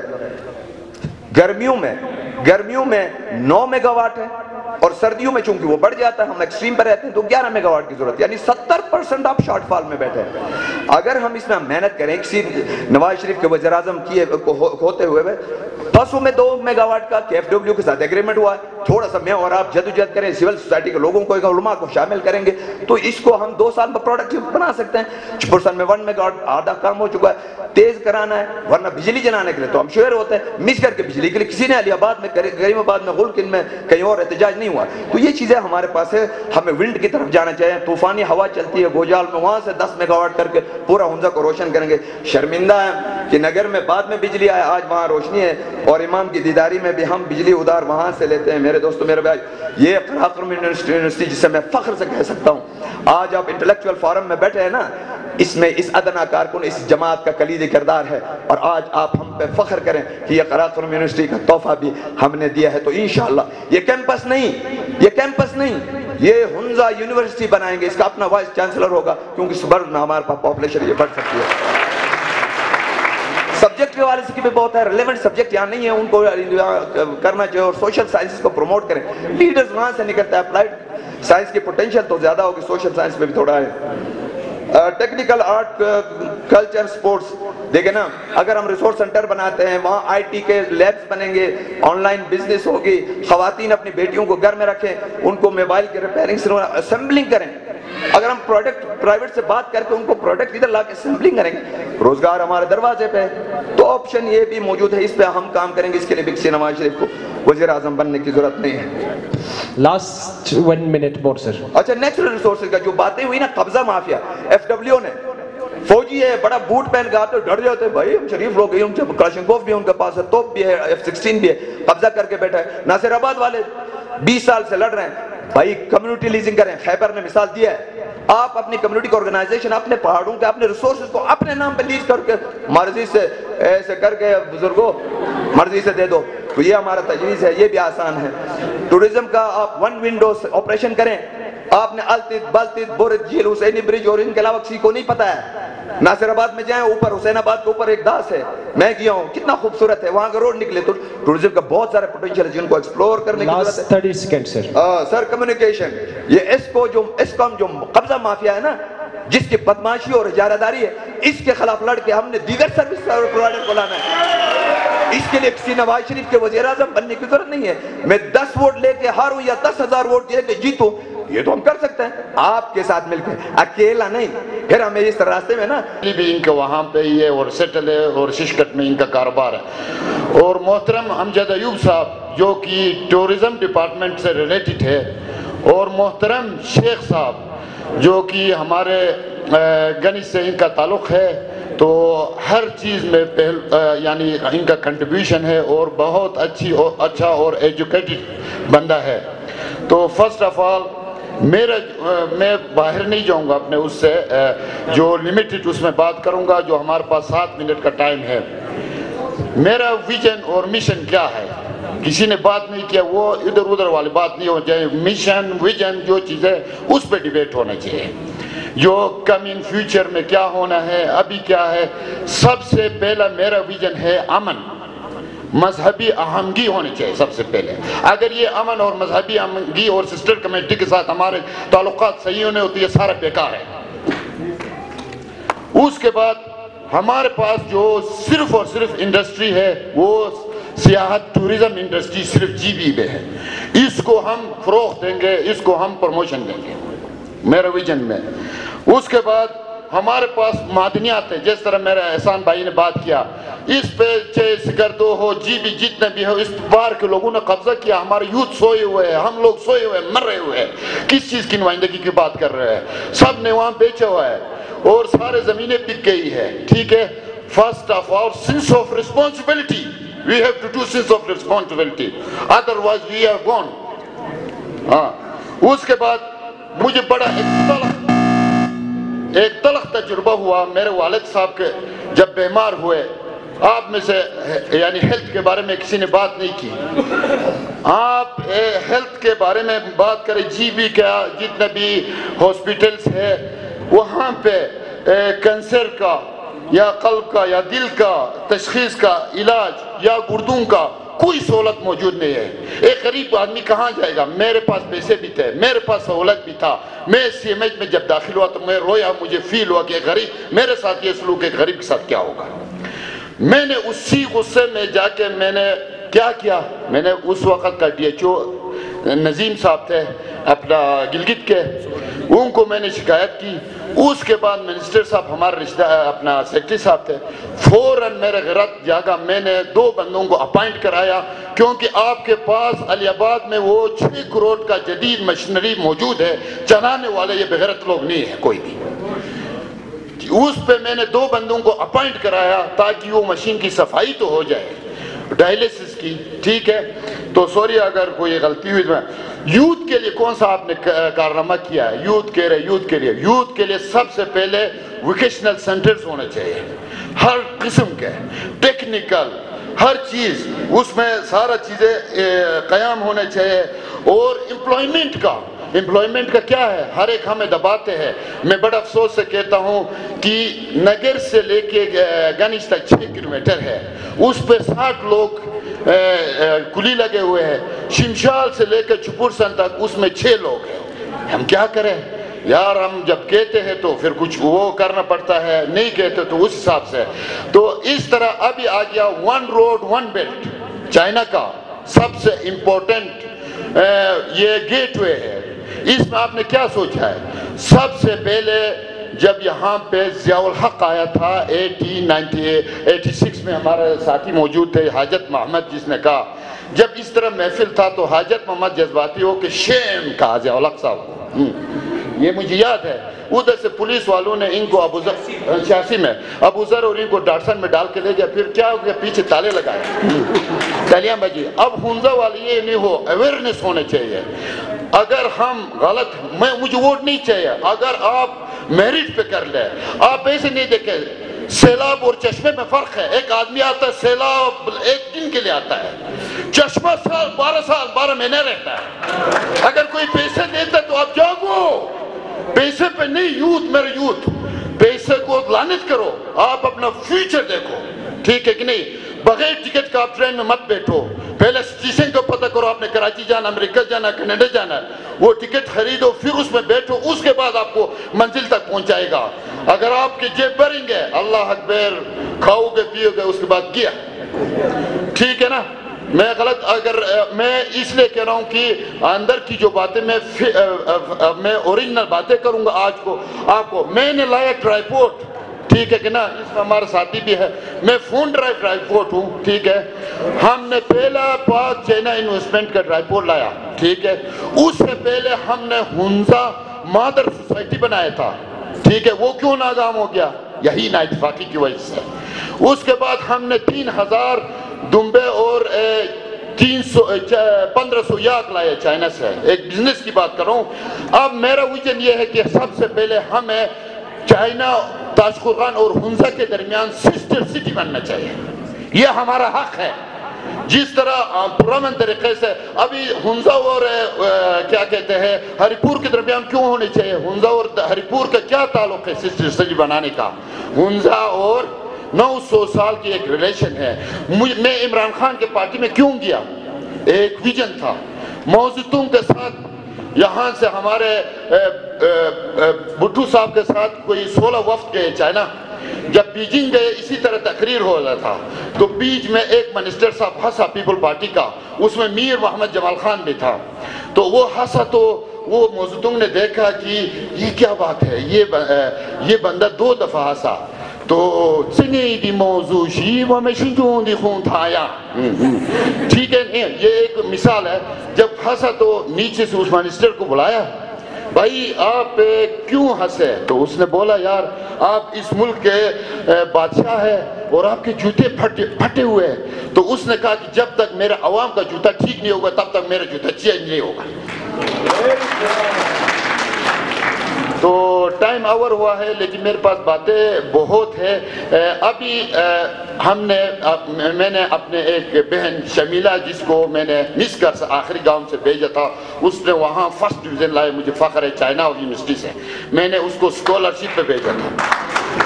گرمیوں میں 9 میگا واٹ ہے, اور سردیوں میں چونکہ وہ بڑھ جاتا ہے, ہم ایکسٹریم پر رہتے ہیں, تو 11 میگا واٹ کی ضرورت, یعنی 70% آپ شارٹ فال میں بیٹھے ہیں. اگر ہم اس میں محنت کریں, کسی نواز شریف کے وزیر اعظم ہوتے ہوئے بسوں میں 2 میگا واٹ کا KFW کے ساتھ ایگریمنٹ ہوا ہے, تھوڑا سا میں اور آپ جدوجہد کریں, سول سوسائٹی کے لوگوں کو, علماء کو شامل کریں گے, تو اس کو ہم 2 سال میں پروڈکٹ بنا سکتے ہیں. چپرسن میں 1 میگا واٹ آدھا کام ہو چکا ہے. تیز کرانا ہے, ورنہ بجلی جلانے کے لیے تو ہم شوہر ہوتے ہیں, مس کر کے بجلی کے لیے کسی نے علی آباد میں کریم آباد میں غلقن میں کہیں اور احتجاج نہیں ہوا. تو یہ چیزیں ہمارے پاس ہے. ہمیں ولڈ کی طرف جانا چاہیے. طوفانی ہوا چلتی ہے گوجال میں, وہاں سے 10 میگا واٹ کر کے پورا ہنزا کو روشن کریں گے. شرمندہ ہیں کہ نگر میں بعد میں بجلی آئے, آج وہاں روشنی ہے, اور امام کی دیداری میں بھی ہم بجلی ادار وہاں سے لیتے ہیں. میرے دوستو میرے بھائی, یہ قراقرم یونیورسٹی جسے میں فخر سے کہہ سکتا ہوں, آج آپ انٹلیکچوئل فورم میں بیٹھے ہیں نا, اس میں اس ادنا کارکن اس جماعت کا کلیدی کردار ہے. اور آج آپ ہم پہ فخر کریں کہ یہ قراقرم یونیورسٹی کا تحفہ بھی ہم نے دیا ہے. تو انشاءاللہ یہ کیمپس نہیں, یہ ہنزا یونیورسٹی بنائیں گے. اس کا اپنا وائس چانسلر ہوگا, کیونکہ صبر میں ہمارے پاس پاپولیشن یہ بڑھ سکتی ہے. سبجیکٹ کے والے سے بھی بہت ہے, ریلیونٹ سبجیکٹ یہاں نہیں ہے, ان کو کرنا چاہیے. اور سوشل سائنسز کو پروموٹ کریں. لیڈرز وہاں سے نکلتا ہے. اپلائڈ سائنس کی پوٹینشیل تو زیادہ ہوگی, سوشل سائنس میں بھی تھوڑا ہے. ٹیکنیکل آرٹ, کلچر, سپورٹس, دیکھیں نا, اگر ہم ریسورس سنٹر بناتے ہیں, وہاں آئی ٹی کے لیبس بنیں گے, آن لائن بزنس ہوگی, خواتین اپنی بیٹیوں کو گھر میں رکھیں, ان کو موبائل کی ریپیئرنگ اسمبلنگ کریں. اگر ہم پروڈکٹ پرائیویٹ سے بات کر کے ان کو پروڈکٹ ادھر لا کے اسمبلنگ کریں گے, روزگار ہمارے دروازے پہ. تو آپشن یہ بھی موجود ہے, اس پہ ہم کام کریں گے. اس کے لیے بھی نواز شریف کو وزیر اعظم بننے کی ضرورت نہیں ہے. Last 1 minute more sir. اچھا, نیچرل ریسورسز کا جو باتیں ہوئی نا, قبضہ مافیا, ایف ڈبلیو نے, فوجی ہے, بڑا بوٹ پہن کے آتے ڈر جاتے, بھائی ہم شریف لوگ ہیں, کلاشنکوف بھی ان کے پاس ہے, توپ بھی ہے, F-16 بھی ہے, قبضہ کر کے بیٹھا ہے. ناصر آباد والے 20 سال سے لڑ رہے ہیں, بھائی کمیونٹی لیزنگ کریں. خیبر نے مثال دیا ہے, آپ اپنی کمیونٹی کو آرگنائزیشن اپنے پہاڑوں کے اپنے ریسورسز کو اپنے نام پہ لیز کر کے مرضی سے ایسے کر کے بزرگوں مرضی سے دے دو. تو یہ ہمارا تجویز ہے, یہ بھی آسان ہے. ٹورزم کا آپ 1 ونڈو آپریشن کریں. آپ نے التت, بلتت, بورج جھیل, حسینی برج اور ان کے علاوہ کسی کو نہیں پتا ہے. ناصر آباد میں جائیں, اوپر حسین آباد کے اوپر ایک داس ہے, میں گیا ہوں, کتنا خوبصورت ہے, وہاں کا روڈ نکلے. تو ٹورزم کا بہت سارے پوٹینشیل ہے جن کو ایکسپلور کرنے کی ضرورت ہے. Last 30 seconds sir. سر, کمیونیکیشن, یہ اسکام جو قبضہ مافیا ہے نا, جس کی بدماشی اور اجارہ داری ہے, اس کے خلاف لڑ کے ہم نے دیگر سروس پرووائڈر کو لانا ہے. اس کے لیے کسی نواز شریف کے وزیر اعظم بننے کی ضرورت نہیں ہے. میں 10 ووٹ لے کے ہاروں یا 10,000 ووٹ دے کے جیتوں, یہ تو ہم کر سکتے ہیں آپ کے ساتھ مل کے, اکیلا نہیں. پھر ہمیں اس راستے میں نا بھی ان کا وہاں پہ ہی ہے اور سیٹل ہے, اور ششکٹ میں ان کا کاروبار ہے. اور محترم امجد ایوب صاحب جو کہ ٹورزم ڈپارٹمنٹ سے ریلیٹڈ ہے, اور محترم شیخ صاحب جو کہ ہمارے گنج سے ان کا تعلق ہے, تو ہر چیز میں یعنی ان کا کنٹریبیوشن ہے, اور بہت اچھا اور ایجوکیٹڈ بندہ ہے. تو فرسٹ آف آل میں باہر نہیں جاؤں گا اپنے اس سے, جو لمیٹڈ اس میں بات کروں گا, جو ہمارے پاس 7 منٹ کا ٹائم ہے. میرا ویژن اور مشن کیا ہے, کسی نے بات نہیں کیا, وہ ادھر ادھر والی بات نہیں ہو جائے. مشن ویژن جو چیز ہے اس پہ ڈیبیٹ ہونا چاہیے. جو کم ان فیوچر میں کیا ہونا ہے, ابھی کیا ہے. سب سے پہلا میرا ویژن ہے امن, مذہبی آہنگی ہونی چاہیے سب سے پہلے. اگر یہ امن اور مذہبی آہنگی اور سسٹر کمیونٹی کے ساتھ ہمارے تعلقات صحیح ہونے ہوتی ہے, سارا بیکار ہے. اس کے بعد ہمارے پاس جو صرف اور صرف انڈسٹری ہے, وہ سیاحت ٹورزم انڈسٹری صرف جی بی میں ہے. اس کو ہم فروغ دیں گے, اس کو ہم پروموشن دیں گے میرا ویژن میں. اس کے بعد ہمارے پاس معدنیات ہیں, جس طرح میرے احسان بھائی نے بات کیا, اس پہ چاہے سکردو ہو, جی بھی جتنے بھی ہو, اس بار کے لوگوں نے قبضہ کیا. ہمارے یوتھ سوئے ہوئے ہیں, ہم لوگ سوئے ہوئے ہیں, مر رہے ہوئے ہیں. کس چیز کی نمائندگی کی بات کر رہے ہیں؟ سب نے وہاں بیچا ہوا ہے, اور سارے زمینیں بک گئی ہے. ٹھیک ہے, first of all sense of responsibility, we have to do sense of responsibility, otherwise we are gone. ہاں, اس کے بعد مجھے بڑا ایک تلخ تجربہ ہوا. میرے والد صاحب کے جب بیمار ہوئے, آپ میں سے یعنی ہیلتھ کے بارے میں کسی نے بات نہیں کی. آپ ہیلتھ کے بارے میں بات کریں, جی بی کا جتنے بھی ہاسپٹلس ہے, وہاں پہ کینسر کا یا قلب کا یا دل کا تشخیص کا علاج یا گردوں کا کوئی سہولت موجود نہیں ہے. ایک غریب آدمی کہاں جائے گا؟ میرے پاس پیسے بھی تھے, میرے پاس سہولت بھی تھا. میں سی ایم ایچ میں جب داخل ہوا تو میں رویا, مجھے فیل ہوا کہ غریب میرے ساتھ یہ سلوک, ایک غریب کے ساتھ کیا ہوگا. میں نے اسی غصے میں جا کے میں نے کیا کیا, میں نے اس وقت کا ڈی ایچ او نظیم صاحب تھے اپنا گلگت کے, ان کو میں نے شکایت کی. اس کے بعد منسٹر صاحب ہمارے رشتہ اپنا سیکرٹری صاحب تھے, فوراً میرے غیرت جاگا. میں نے 2 بندوں کو اپائنٹ کرایا, کیونکہ آپ کے پاس علی آباد میں وہ 6 کروڑ کا جدید مشینری موجود ہے، چلانے والے یہ بغیرت لوگ نہیں ہیں کوئی بھی۔ اس پہ میں نے 2 بندوں کو اپائنٹ کرایا تاکہ وہ مشین کی صفائی تو ہو جائے، ڈائلیسس کی، ٹھیک ہے۔ تو سوری اگر کوئی غلطی ہوئی۔ یوتھ کے لیے کون سا آپ نے کارنامہ کیا ہے؟ یوتھ کے لیے سب سے پہلے ووکیشنل سینٹرز ہونے چاہیے، ہر قسم کے ٹیکنیکل، ہر چیز اس میں سارا چیزیں قیام ہونے چاہیے۔ اور امپلائمنٹ کا کیا ہے؟ ہر ایک ہمیں دباتے ہیں۔ میں بڑا افسوس سے کہتا ہوں کہ نگر سے لے کے گنج تک 6 کلومیٹر ہے، اس پہ 60 لوگ کلی لگے ہوئے ہیں۔ شمشال سے لے کے چھپرسن تک اس میں 6 لوگ ہیں۔ ہم کیا کریں یار؟ ہم جب کہتے ہیں تو پھر کچھ وہ کرنا پڑتا ہے، نہیں کہتے تو اس حساب سے۔ تو اس طرح ابھی آ گیا 1 روڈ 1 بیلٹ، چائنا کا سب سے امپورٹنٹ یہ گیٹ وے ہے۔ اس میں آپ نے کیا سوچا ہے؟ سب سے پہلے جب یہاں پہ ضیاء الحق آیا تھا 86 میں، ہمارے ساتھی موجود تھے حاجت محمد، جس نے کہا جب اس طرح محفل تھا تو حاجت محمد جذباتی ہو کہ شیم کہا ضیاء الحق صاحب کو، یہ مجھے یاد ہے۔ ادھر سے پولیس والوں نے ان کو 86 میں ابو ذر اور ان کو ڈاٹسن میں ڈال کے لے گیا، پھر کیا ہو گیا؟ پیچھے تالے لگائے، تالیاں بجی۔ اب حنزہ والے یہ نہیں ہو، اویئرنیس ہونے چاہیے۔ اگر ہم غلط، مجھے ووٹ نہیں چاہیے، اگر آپ میرٹ پہ کر لیں، آپ ایسے نہیں دیکھیں۔ سیلاب اور چشمے میں فرق ہے، ایک آدمی آتا ہے سیلاب 1 دن کے لیے آتا ہے، چشمہ 12 مہینے رہتا ہے۔ اگر کوئی پیسے دیتا ہے تو آپ جاگو، پیسے پہ نہیں۔ یوتھ، میرے یوتھ، پیسے کو لعنت کرو، آپ اپنا فیوچر دیکھو، ٹھیک ہے کہ نہیں؟ بغیر ٹکٹ کا آپ ٹرین میں مت بیٹھو، پہلے اسٹیشن کو پتہ کرو آپ نے کراچی جانا، امریکہ جانا، کینیڈا جانا، وہ ٹکٹ خریدو، پھر اس میں بیٹھو، اس کے بعد آپ کو منزل تک پہنچائے گا۔ اگر آپ کے جیب بھریں گے، اللہ اکبر، کھاؤ گے پیو گے، اس کے بعد گیا، ٹھیک ہے نا؟ میں غلط، اگر میں اس لیے کہہ رہا ہوں کہ اندر کی جو باتیں میں اوریجنل باتیں کروں گا آج کو آپ کو۔ میں نے لایا ٹرائیپوڈ، ٹھیک ہے کہ نا؟ اس میں ہمارا ساتھی بھی ہے، میں فون ڈرائیو ٹرائیپوڈ ہوں، ٹھیک ہے؟ ہم نے پہلا پاک چائنا انویسٹمنٹ کا ٹرائیپوڈ لایا، ٹھیک ہے؟ اس سے پہلے ہم نے حنزہ مادر سوسائٹی بنایا تھا، ٹھیک ہے؟ وہ کیوں ناکام ہو گیا؟ یہی نااتفاقی کی وجہ سے۔ اس کے بعد ہم نے 3000 دمبے اور 1500 یاک لائے چائنا سے، ایک بزنس کی بات کر رہا ہوں۔ اب میرا ویژن یہ ہے کہ سب سے پہلے ہمیں چائنا، تاشقرغان اور حنزہ کے درمیان سسٹر سٹی بننا چاہیے، یہ ہمارا حق ہے۔ جس طرح پرامن طریقے سے ابھی حنزہ اور کیا کہتے ہیں ہری پور کے درمیان کیوں ہونے چاہیے؟ حنزہ اور ہری پور کا کیا تعلق ہے سسٹر سٹی بنانے کا؟ حنزہ اور 900 سال کی ایک ریلیشن ہے۔ میں عمران خان کے پارٹی میں کیوں گیا؟ ایک ویژن تھا، موضوعوں کے ساتھ یہاں سے ہمارے بھٹو صاحب کے ساتھ کوئی 16 وفد گئے چائنا۔ جب بیجنگ گئے اسی طرح تقریر ہو رہا تھا تو بیچ میں ایک منسٹر صاحب ہنسا پیپل پارٹی کا، اس میں میر محمد جمال خان بھی تھا، تو وہ ہنسا تو وہ موضوعوں نے دیکھا کہ یہ کیا بات ہے، یہ بندہ 2 دفعہ ہنسا تو سنی دی موضوع شی وہ میں شنجون دی خون تھایا، ٹھیک ہے؟ یہ ایک مثال ہے۔ جب ہنسا تو نیچے سے اس منسٹر کو بلایا، بھائی آپ کیوں ہنسے؟ تو اس نے بولا یار آپ اس ملک کے بادشاہ ہیں اور آپ کے جوتے پھٹے ہوئے ہیں۔ تو اس نے کہا کہ جب تک میرے عوام کا جوتا ٹھیک نہیں ہوگا تب تک میرا جوتا چینج نہیں ہوگا۔ تو ٹائم اوور ہوا ہے لیکن میرے پاس باتیں بہت ہے۔ ابھی میں نے اپنے ایک بہن شمیلہ جس کو میں نے مس کر آخری گاؤں سے بھیجا تھا، اس نے وہاں فرسٹ ڈویژن لائے، مجھے فخر ہے چائنا یونیورسٹی سے، میں نے اس کو اسکالرشپ پہ بھیجا تھا،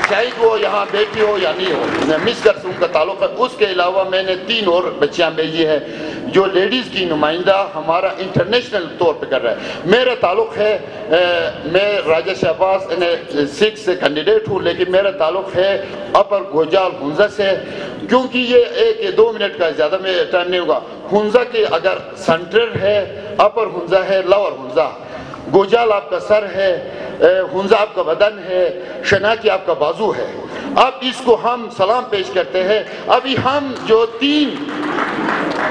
شاید وہ یہاں بیٹی ہو یا نہیں ہو، میں مس کر سے ان کا تعلق ہے۔ اس کے علاوہ میں نے 3 اور بچیاں بھیجی ہے جو لیڈیز کی نمائندہ ہمارا انٹرنیشنل طور پہ کر رہا ہے۔ میرا تعلق ہے، میں راجہ شہباز 6 سے کینڈیڈیٹ ہوں، لیکن میرا تعلق ہے اپر گوجال حنزہ سے، کیونکہ یہ 1 یا 2 منٹ کا زیادہ میں ٹائم نہیں ہوگا۔ حنزہ کے اگر سینٹر ہے، اپر حنزہ ہے، لور حنزہ، گوجال آپ کا سر ہے، حنزہ آپ کا بدن ہے، شناکی آپ کا بازو ہے۔ اب اس کو ہم سلام پیش کرتے ہیں۔ ابھی ہم جو 3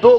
2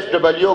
FW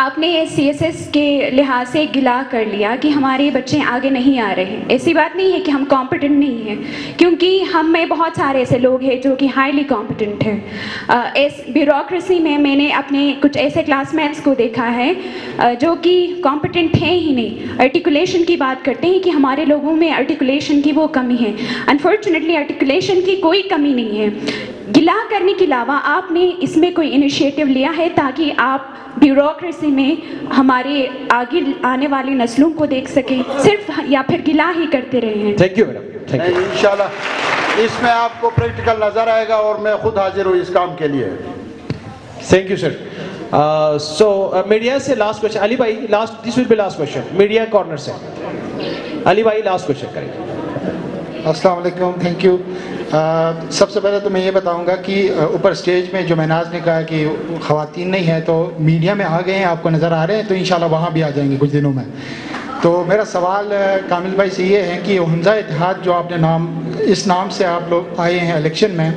آپ نے CSS کے لحاظ سے گلا کر لیا کہ ہمارے بچے آگے نہیں آ رہے ہیں. ایسی بات نہیں ہے کہ ہم کمپٹنٹ نہیں ہیں, کیونکہ ہم میں بہت سارے ایسے لوگ ہیں جو کہ ہائیلی کمپٹنٹ ہیں. اس بیوروکریسی میں میں نے اپنے کچھ ایسے کلاس میٹس کو دیکھا ہے جو کہ کمپٹنٹ ہیں ہی نہیں. آرٹیکولیشن کی بات کرتے ہیں کہ ہمارے لوگوں میں آرٹیکولیشن کی وہ کمی ہے. انفارچونیٹلی آرٹیکولیشن کی کوئی کمی نہیں ہے. گلا کرنے کے علاوہ آپ نے اس میں کوئی انیشیٹو لیا ہے تاکہ آپ بیوروکریسی میں ہمارے آگے آنے والی نسلوں کو دیکھ سکیں, صرف یا پھر گلا ہی کرتے رہے ہیں؟ Thank you madam. انشاءاللہ اس میں آپ کو پریکٹیکل نظر آئے گا اور میں خود حاضر ہوں اس کام کے لیے. Thank you sir. So media سے لاسٹ کوشچن علی بھائی, last this will be last question media corner سے. علی بھائی لاسٹ کوشچن کریں. السلام علیکم. Thank you. سب سے پہلے تو میں یہ بتاؤں گا کہ اوپر سٹیج میں جو مہناز نے کہا کہ خواتین نہیں ہیں, تو میڈیا میں آ گئے ہیں, آپ کو نظر آ رہے ہیں, تو انشاءاللہ وہاں بھی آ جائیں گے کچھ دنوں میں. تو میرا سوال کامل بھائی سے یہ ہے کہ حنزہ اتحاد جو آپ نے نام, اس نام سے آپ لوگ آئے ہیں الیکشن میں,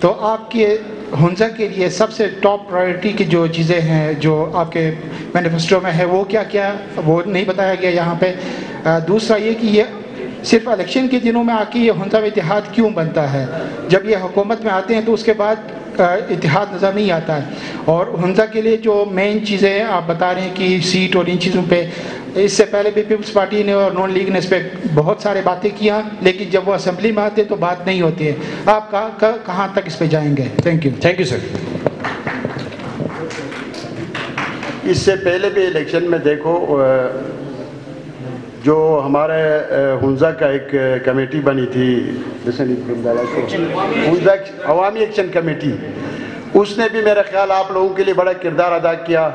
تو آپ کے حنزہ کے لیے سب سے ٹاپ پرائرٹی کی جو چیزیں ہیں جو آپ کے مینیفیسٹو میں ہے وہ کیا کیا, وہ نہیں بتایا گیا یہاں پہ. دوسرا یہ کہ یہ صرف الیکشن کے دنوں میں آ کے یہ حنزہ اتحاد کیوں بنتا ہے؟ جب یہ حکومت میں آتے ہیں تو اس کے بعد اتحاد نظر نہیں آتا ہے. اور حنزہ کے لیے جو مین چیزیں آپ بتا رہے ہیں کہ سیٹ اور ان چیزوں پہ, اس سے پہلے بھی پیپلز پارٹی نے اور نون لیگ نے اس پہ بہت سارے باتیں کیا, لیکن جب وہ اسمبلی میں آتے تو بات نہیں ہوتی ہے. آپ کہاں تک اس پہ جائیں گے؟ Thank you. Thank you sir. اس سے پہلے بھی الیکشن میں دیکھو جو ہمارے حنزہ کا ایک کمیٹی بنی تھی, حنزہ عوامی ایکشن کمیٹی, اس نے بھی میرا خیال آپ لوگوں کے لیے بڑا کردار ادا کیا.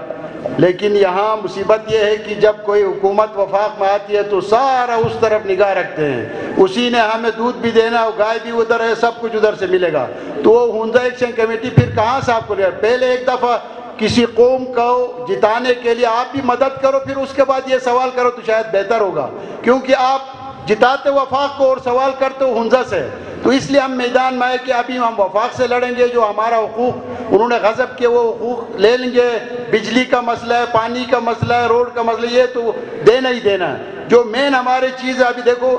لیکن یہاں مصیبت یہ ہے کہ جب کوئی حکومت وفاق میں آتی ہے تو سارا اس طرف نگاہ رکھتے ہیں, اسی نے ہمیں دودھ بھی دینا, گائے بھی ادھر ہے, سب کچھ ادھر سے ملے گا. تو وہ حنزہ ایکشن کمیٹی پھر کہاں سے آپ کو لے, پہلے ایک دفعہ کسی قوم کو جتانے کے لیے آپ بھی مدد کرو, پھر اس کے بعد یہ سوال کرو تو شاید بہتر ہوگا, کیونکہ آپ جتاتے وفاق کو اور سوال کرتے ہو حنزہ سے. تو اس لیے ہم میدان میں آئے کہ ابھی ہم وفاق سے لڑیں گے, جو ہمارا حقوق انہوں نے غصب کیے وہ حقوق لے لیں گے. بجلی کا مسئلہ ہے, پانی کا مسئلہ ہے, روڈ کا مسئلہ, یہ تو دینا ہی دینا ہے. جو مین ہماری چیز ہے, ابھی دیکھو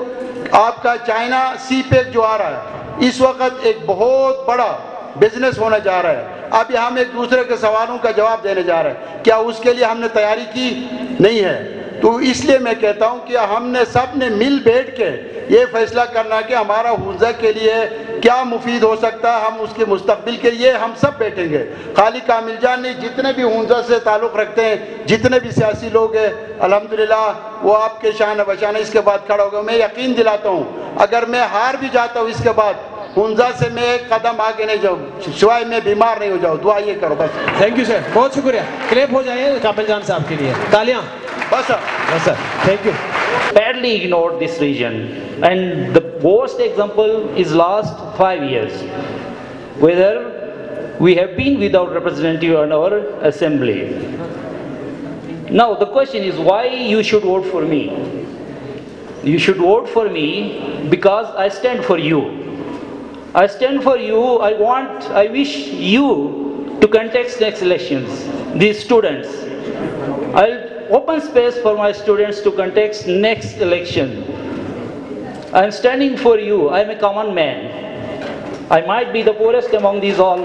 آپ کا چائنا سی پیک جو آ رہا ہے, اس وقت ایک بہت بڑا بزنس ہونے جا رہا ہے. ابھی ہم ایک دوسرے کے سوالوں کا جواب دینے جا رہے ہیں, کیا اس کے لیے ہم نے تیاری کی؟ نہیں ہے. تو اس لیے میں کہتا ہوں کہ ہم نے سب نے مل بیٹھ کے یہ فیصلہ کرنا کہ ہمارا حنزہ کے لیے کیا مفید ہو سکتا ہے, ہم اس کے مستقبل کے لیے ہم سب بیٹھیں گے. خالی کامل جان نہیں, جتنے بھی حنزہ سے تعلق رکھتے ہیں, جتنے بھی سیاسی لوگ ہیں, الحمدللہ وہ آپ کے شان بشانہ اس کے بعد کھڑا ہوگا. میں یقین دلاتا ہوں اگر میں ہار بھی جاتا ہوں اس کے بعد حنزہ سے میں ایک قدم آگے نہیں جاؤں, سوائے میں بیمار نہیں ہو جاؤں. دعا یہ کرو بس. تھینک یو سر, بہت شکریہ. کلیپ ہو جائے کامل جان صاحب کے لیے, تالیاں. بس sir, thank you. Badly ignored this region, and the worst example is last 5 years, whether we have been without representative in our assembly. Now the question is why you should vote for me. You should vote for me because I stand for you. I stand for you. I wish you to contest next elections, these students. I'll open space for my students to contest next election. I'm standing for you. I'm a common man. I might be the poorest among these all.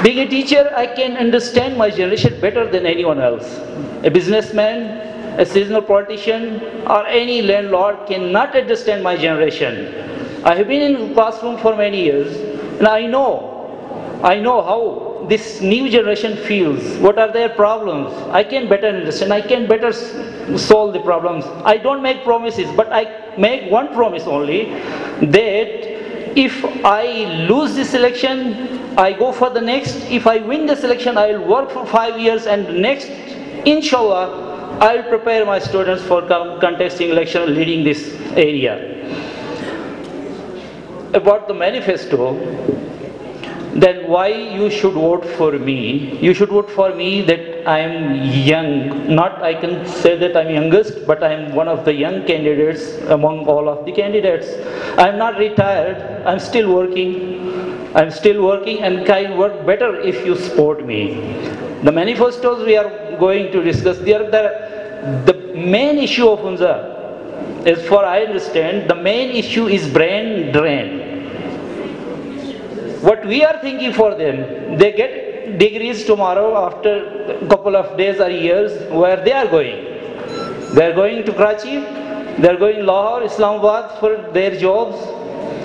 Being a teacher, I can understand my generation better than anyone else. A businessman, a seasonal politician, or any landlord cannot understand my generation. I have been in the classroom for many years, and I know how this new generation feels. What are their problems? I can better understand. I can better solve the problems. I don't make promises, but I make one promise only, that if I lose this election, I go for the next. If I win this election, I will work for 5 years, and next, inshallah, I will prepare my students for contesting election, leading this area. About the manifesto, then why you should vote for me? You should vote for me that I am young. Not I can say that I'm youngest, but I am one of the young candidates among all of the candidates. I'm not retired. I'm still working. And can work better if you support me. The manifestos we are going to discuss, the main issue of Hunza, as far I understand, the main issue is brain drain. What we are thinking for them, they get degrees tomorrow after a couple of days or years, where they are going. They are going to Karachi, they are going to Lahore, Islamabad for their jobs,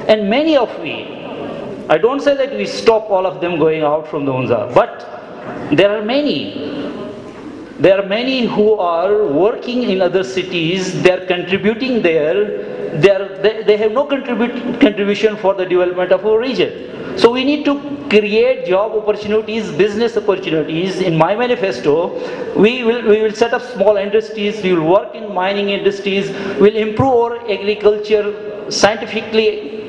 and many of we, I don't say that we stop all of them going out from the Hunza, but there are many. There are many who are working in other cities, they are contributing there, they have no contribution for the development of our region. So we need to create job opportunities, business opportunities. In my manifesto, we will set up small industries, we will work in mining industries, we will improve our agriculture scientifically.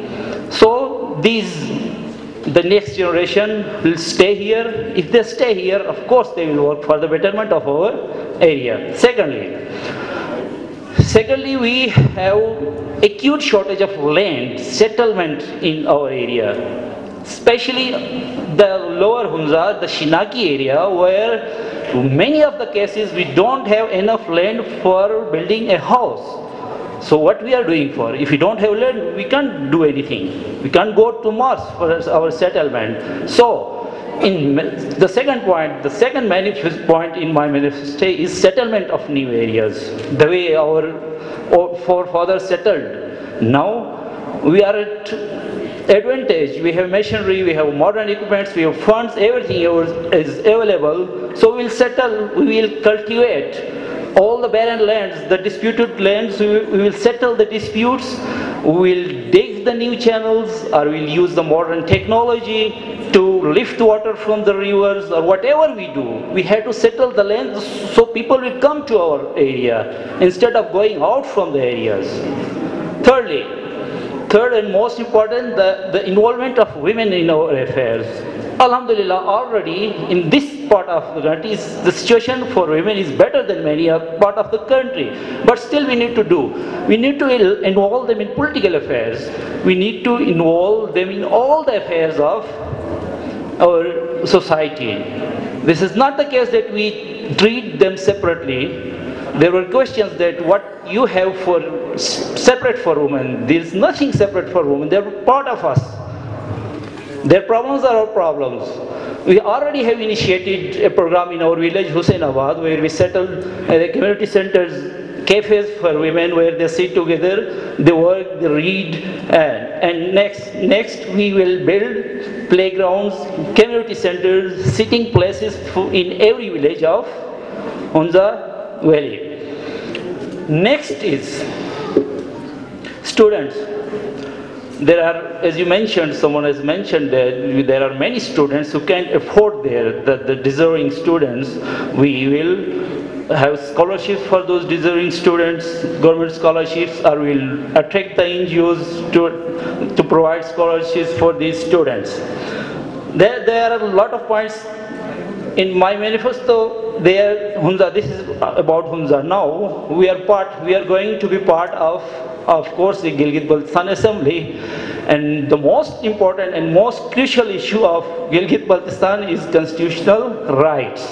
So the next generation will stay here. If they stay here, of course they will work for the betterment of our area. Secondly, we have acute shortage of land, settlement in our area. Especially the lower Hunza, the Shinaki area, where many of the cases we don't have enough land for building a house. So what we are doing for? If we don't have land, we can't do anything. We can't go to Mars for our settlement. So, in the second point, the second point in my manifesto is settlement of new areas. The way our forefathers settled. Now we are at advantage. We have machinery, we have modern equipments, we have funds, everything is available. So we will settle, we will cultivate all the barren lands, the disputed lands, we will settle the disputes, we will dig the new channels, or we will use the modern technology to lift water from the rivers, or whatever we do. We have to settle the lands so people will come to our area instead of going out from the areas. Third and most important, the involvement of women in our affairs. Alhamdulillah, already in this part of the country, the situation for women is better than many part of the country. But still we need to do. We need to involve them in political affairs. We need to involve them in all the affairs of our society. This is not the case that we treat them separately. There were questions that what you have for separate for women. There is nothing separate for women. They are part of us. Their problems are our problems. We already have initiated a program in our village, Husainabad, where we settled the community centers, cafes for women, where they sit together, they work, they read, and next we will build playgrounds, community centers, sitting places in every village of Hunza Valley. Next is students. There are, as you mentioned, someone has mentioned that there are many students who can't afford the deserving students. We will have scholarships for those deserving students, government scholarships, or we'll attract the NGOs to provide scholarships for these students. There are a lot of points in my manifesto. This is about Hunza. Now we are going to be part of course, the Gilgit-Baltistan Assembly, and the most important and most crucial issue of Gilgit-Baltistan is constitutional rights.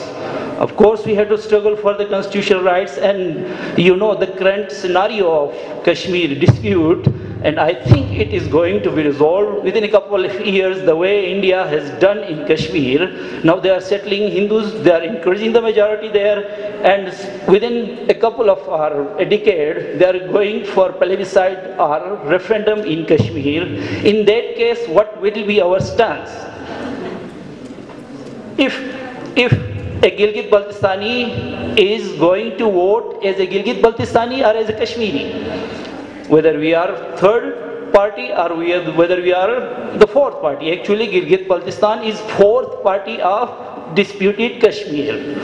Of course, we have to struggle for the constitutional rights, and you know the current scenario of Kashmir dispute, and I think it is going to be resolved within a couple of years the way India has done in Kashmir. Now they are settling Hindus, they are encouraging the majority there, and within a couple of a decade, they are going for plebiscite or referendum in Kashmir. In that case, what will be our stance? If a Gilgit-Baltistani is going to vote as a Gilgit-Baltistani or as a Kashmiri, whether we are third party or whether we are the fourth party. Actually, Gilgit-Baltistan is fourth party of disputed Kashmir.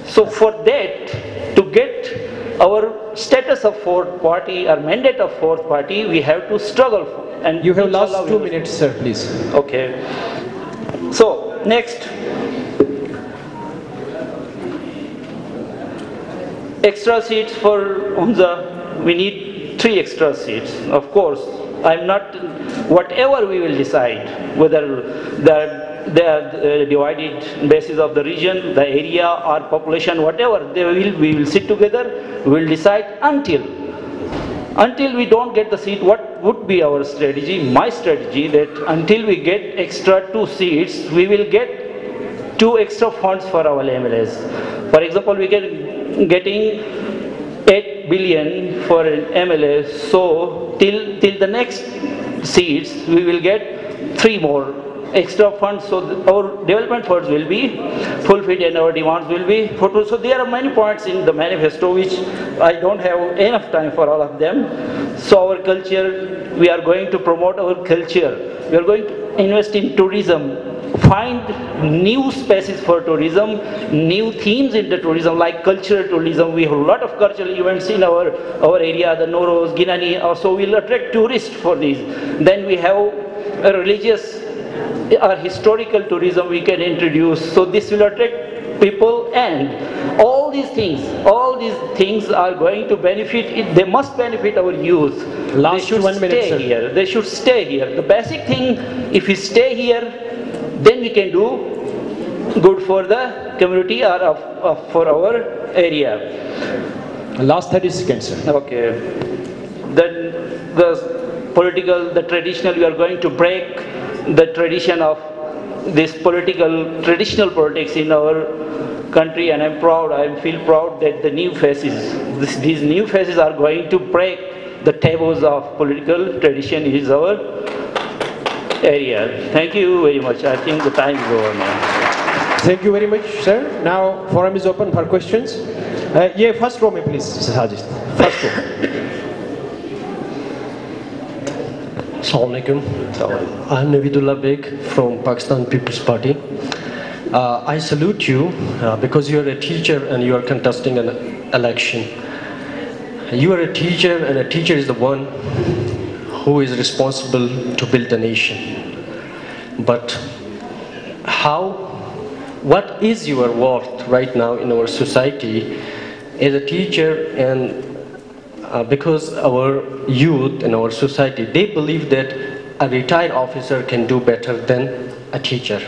So for that, to get our status of fourth party or mandate of fourth party, we have to struggle for. And you have last 2 minutes, sir, please. Okay. So next, extra seats for Hunza. We need 3 extra seats. Of course, I'm not, whatever we will decide, whether the they are divided basis of the region, the area or population, whatever. We will sit together, we will decide until we don't get the seat. What would be our strategy? My strategy that until we get extra 2 seats, we will get 2 extra funds for our MLAs. For example, we can getting 8 billion for an MLA, so till the next seats we will get 3 more extra funds, so our development funds will be fulfilled and our demands will be fulfilled. So there are many points in the manifesto which I don't have enough time for all of them. So our culture, we are going to promote our culture. We are going to invest in tourism, find new spaces for tourism, new themes in the tourism like cultural tourism. We have a lot of cultural events in our area, the Nowruz, Ginani, also will attract tourists for these. Then we have a religious or historical tourism we can introduce, so this will attract people, and all these things are going to benefit, they must benefit our youth. Last 1 minute, sir. Here. They should stay here. The basic thing, if we stay here, then we can do good for the community or for our area. Last 30 seconds, sir. Okay. Then the traditional, we are going to break the tradition of this traditional politics in our country, and I'm proud, I feel proud that the new faces, these new faces are going to break the taboos of political tradition in our area. Thank you very much. I think the time is over now. Thank you very much, sir. Now forum is open for questions. Yeah, first row, please, Sajid. First row. Assalamualaikum. I'm Navidullah Beg from Pakistan People's Party. I salute you because you are a teacher and you are contesting an election. You are a teacher, and a teacher is the one who is responsible to build a nation. But what is your worth right now in our society as a teacher? And because our youth and our society, they believe that a retired officer can do better than a teacher.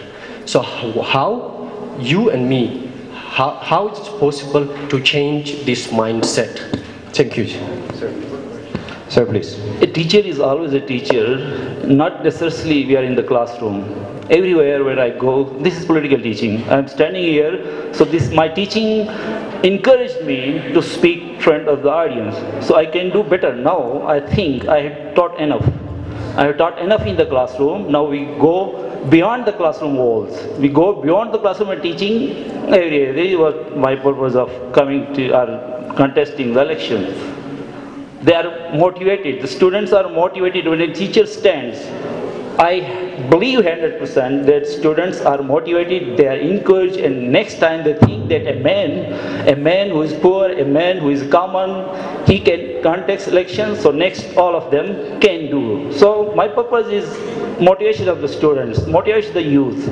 So how you and me, how is it possible to change this mindset? Thank you, sir. Sir, please. A teacher is always a teacher, not necessarily we are in the classroom. Everywhere where I go, this is political teaching. I'm standing here, so my teaching encouraged me to speak in front of the audience. So I can do better. Now I think I have taught enough. I have taught enough in the classroom. Now we go beyond the classroom walls. We go beyond the classroom and teaching everywhere. This was my purpose of coming to or contesting the election. They are motivated. The students are motivated when a teacher stands. I believe 100% that students are motivated, they are encouraged, and next time they think that a man who is poor, a man who is common, he can contest elections, so next all of them can do. So my purpose is motivation of the students, motivation of the youth.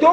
2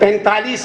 45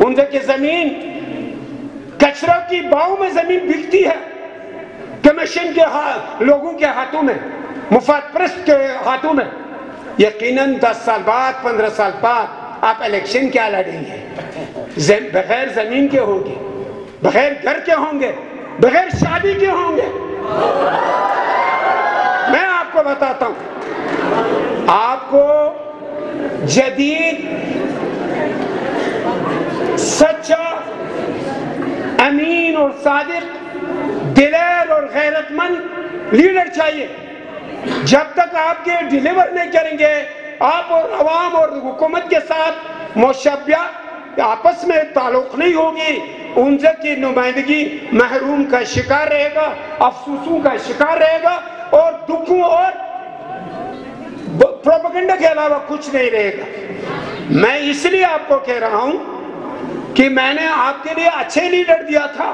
ان کی زمین کچرا کی باؤں میں زمین بکتی ہے، commission کے لوگوں کے ہاتھوں میں، مفاد پرست کے ہاتھوں میں. یقیناً 10 سال بعد 15 سال بعد آپ الیکشن کیا لڑیں گے؟ بغیر زمین کے ہوں گے، بغیر گھر کے ہوں گے، بغیر شادی کے ہوں گے. میں آپ کو بتاتا ہوں، آپ کو جدید سچا امین اور صادق دلیر اور غیرت مند لیڈر چاہیے. جب تک آپ کے ڈیلیور نہیں کریں گے، آپ اور عوام اور حکومت کے ساتھ مشابہ آپس میں تعلق نہیں ہوگی. انزے کی نمائندگی محروم کا شکار رہے گا، افسوسوں کا شکار رہے گا، اور دکھوں اور پروپیگنڈا کے علاوہ کچھ نہیں رہے گا. میں اس لیے آپ کو کہہ رہا ہوں کہ میں نے آپ کے لیے اچھے لیڈر دیا تھا،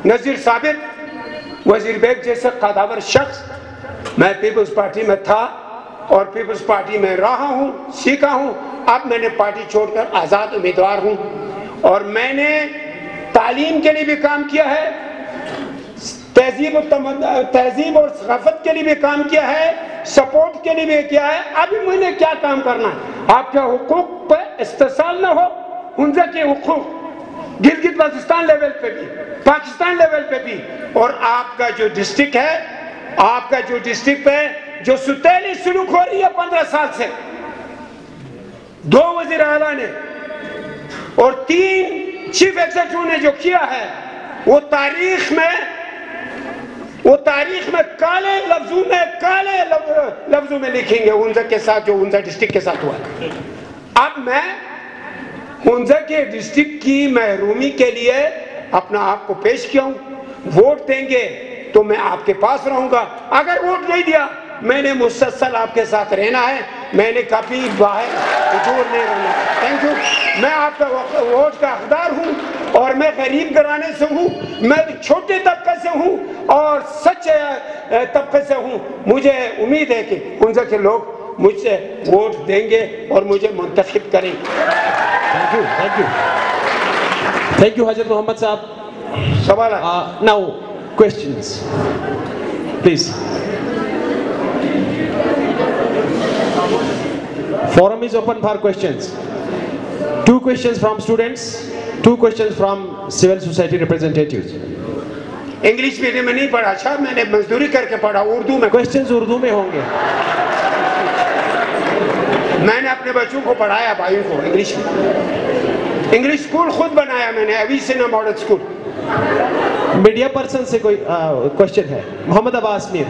نذیر ثابت، وزیر بیگ جیسے قداور شخص. میں پیپلز پارٹی میں تھا اور پیپلز پارٹی میں رہا ہوں، سیکھا ہوں. اب میں نے پارٹی چھوڑ کر آزاد امیدوار ہوں، اور میں نے تعلیم کے لیے بھی کام کیا ہے، تہذیب اور ثقافت کے لیے بھی کام کیا ہے، سپورٹ کے لیے بھی کیا ہے. ابھی میں نے کیا کام کرنا ہے؟ آپ کے حقوق پہ استحصال نہ ہو. انزا کے حقوق گلگت بلتستان لیول پہ بھی، پاکستان لیول پہ بھی، اور آپ کا جو ڈسٹرکٹ ہے، آپ کا جو ڈسٹرکٹ پہ جو ستیلی سلوک ہو رہی ہے 15 سال سے، 2 وزیر اعلیٰ نے اور 3 چیف ایگزیکٹو نے جو کیا ہے، وہ تاریخ میں کالے لفظوں میں لکھیں گے انزا کے ساتھ، جو انزا ڈسٹرکٹ کے ساتھ ہوا ہے. اب میں انزا کے ڈسٹرکٹ کی محرومی کے لیے اپنا آپ کو پیش کیا ہوں. ووٹ دیں گے تو میں آپ کے پاس رہوں گا. اگر ووٹ نہیں دیا، میں نے مسلسل آپ کے ساتھ رہنا ہے. میں نے کبھی باہر دور نہیں رہنا. Thank you. میں آپ کا ووٹ کا حقدار ہوں، اور میں غریب گھرانے سے ہوں، میں چھوٹے طبقے سے ہوں اور سچے طبقے سے ہوں. مجھے امید ہے کہ انزا کے لوگ مجھ سے ووٹ دیں گے اور مجھے منتخب کریں گے. تھینک یو حضرت محمد صاحب. سوال now questions please. Forum is open for questions. 2 questions from students, 2 questions from civil society representatives. English medium میں نہیں پڑھا، اچھا میں نے مزدوری کر کے پڑھا. اردو میں questions اردو میں ہوں گے. میں نے اپنے بچوں کو پڑھایا، بھائیوں کو، انگلش میں. انگلش اسکول خود بنایا میں نے، ابھی سے ماڈل اسکول. میڈیا پرسن سے کوئی کوشچن ہے؟ محمد عباس میر.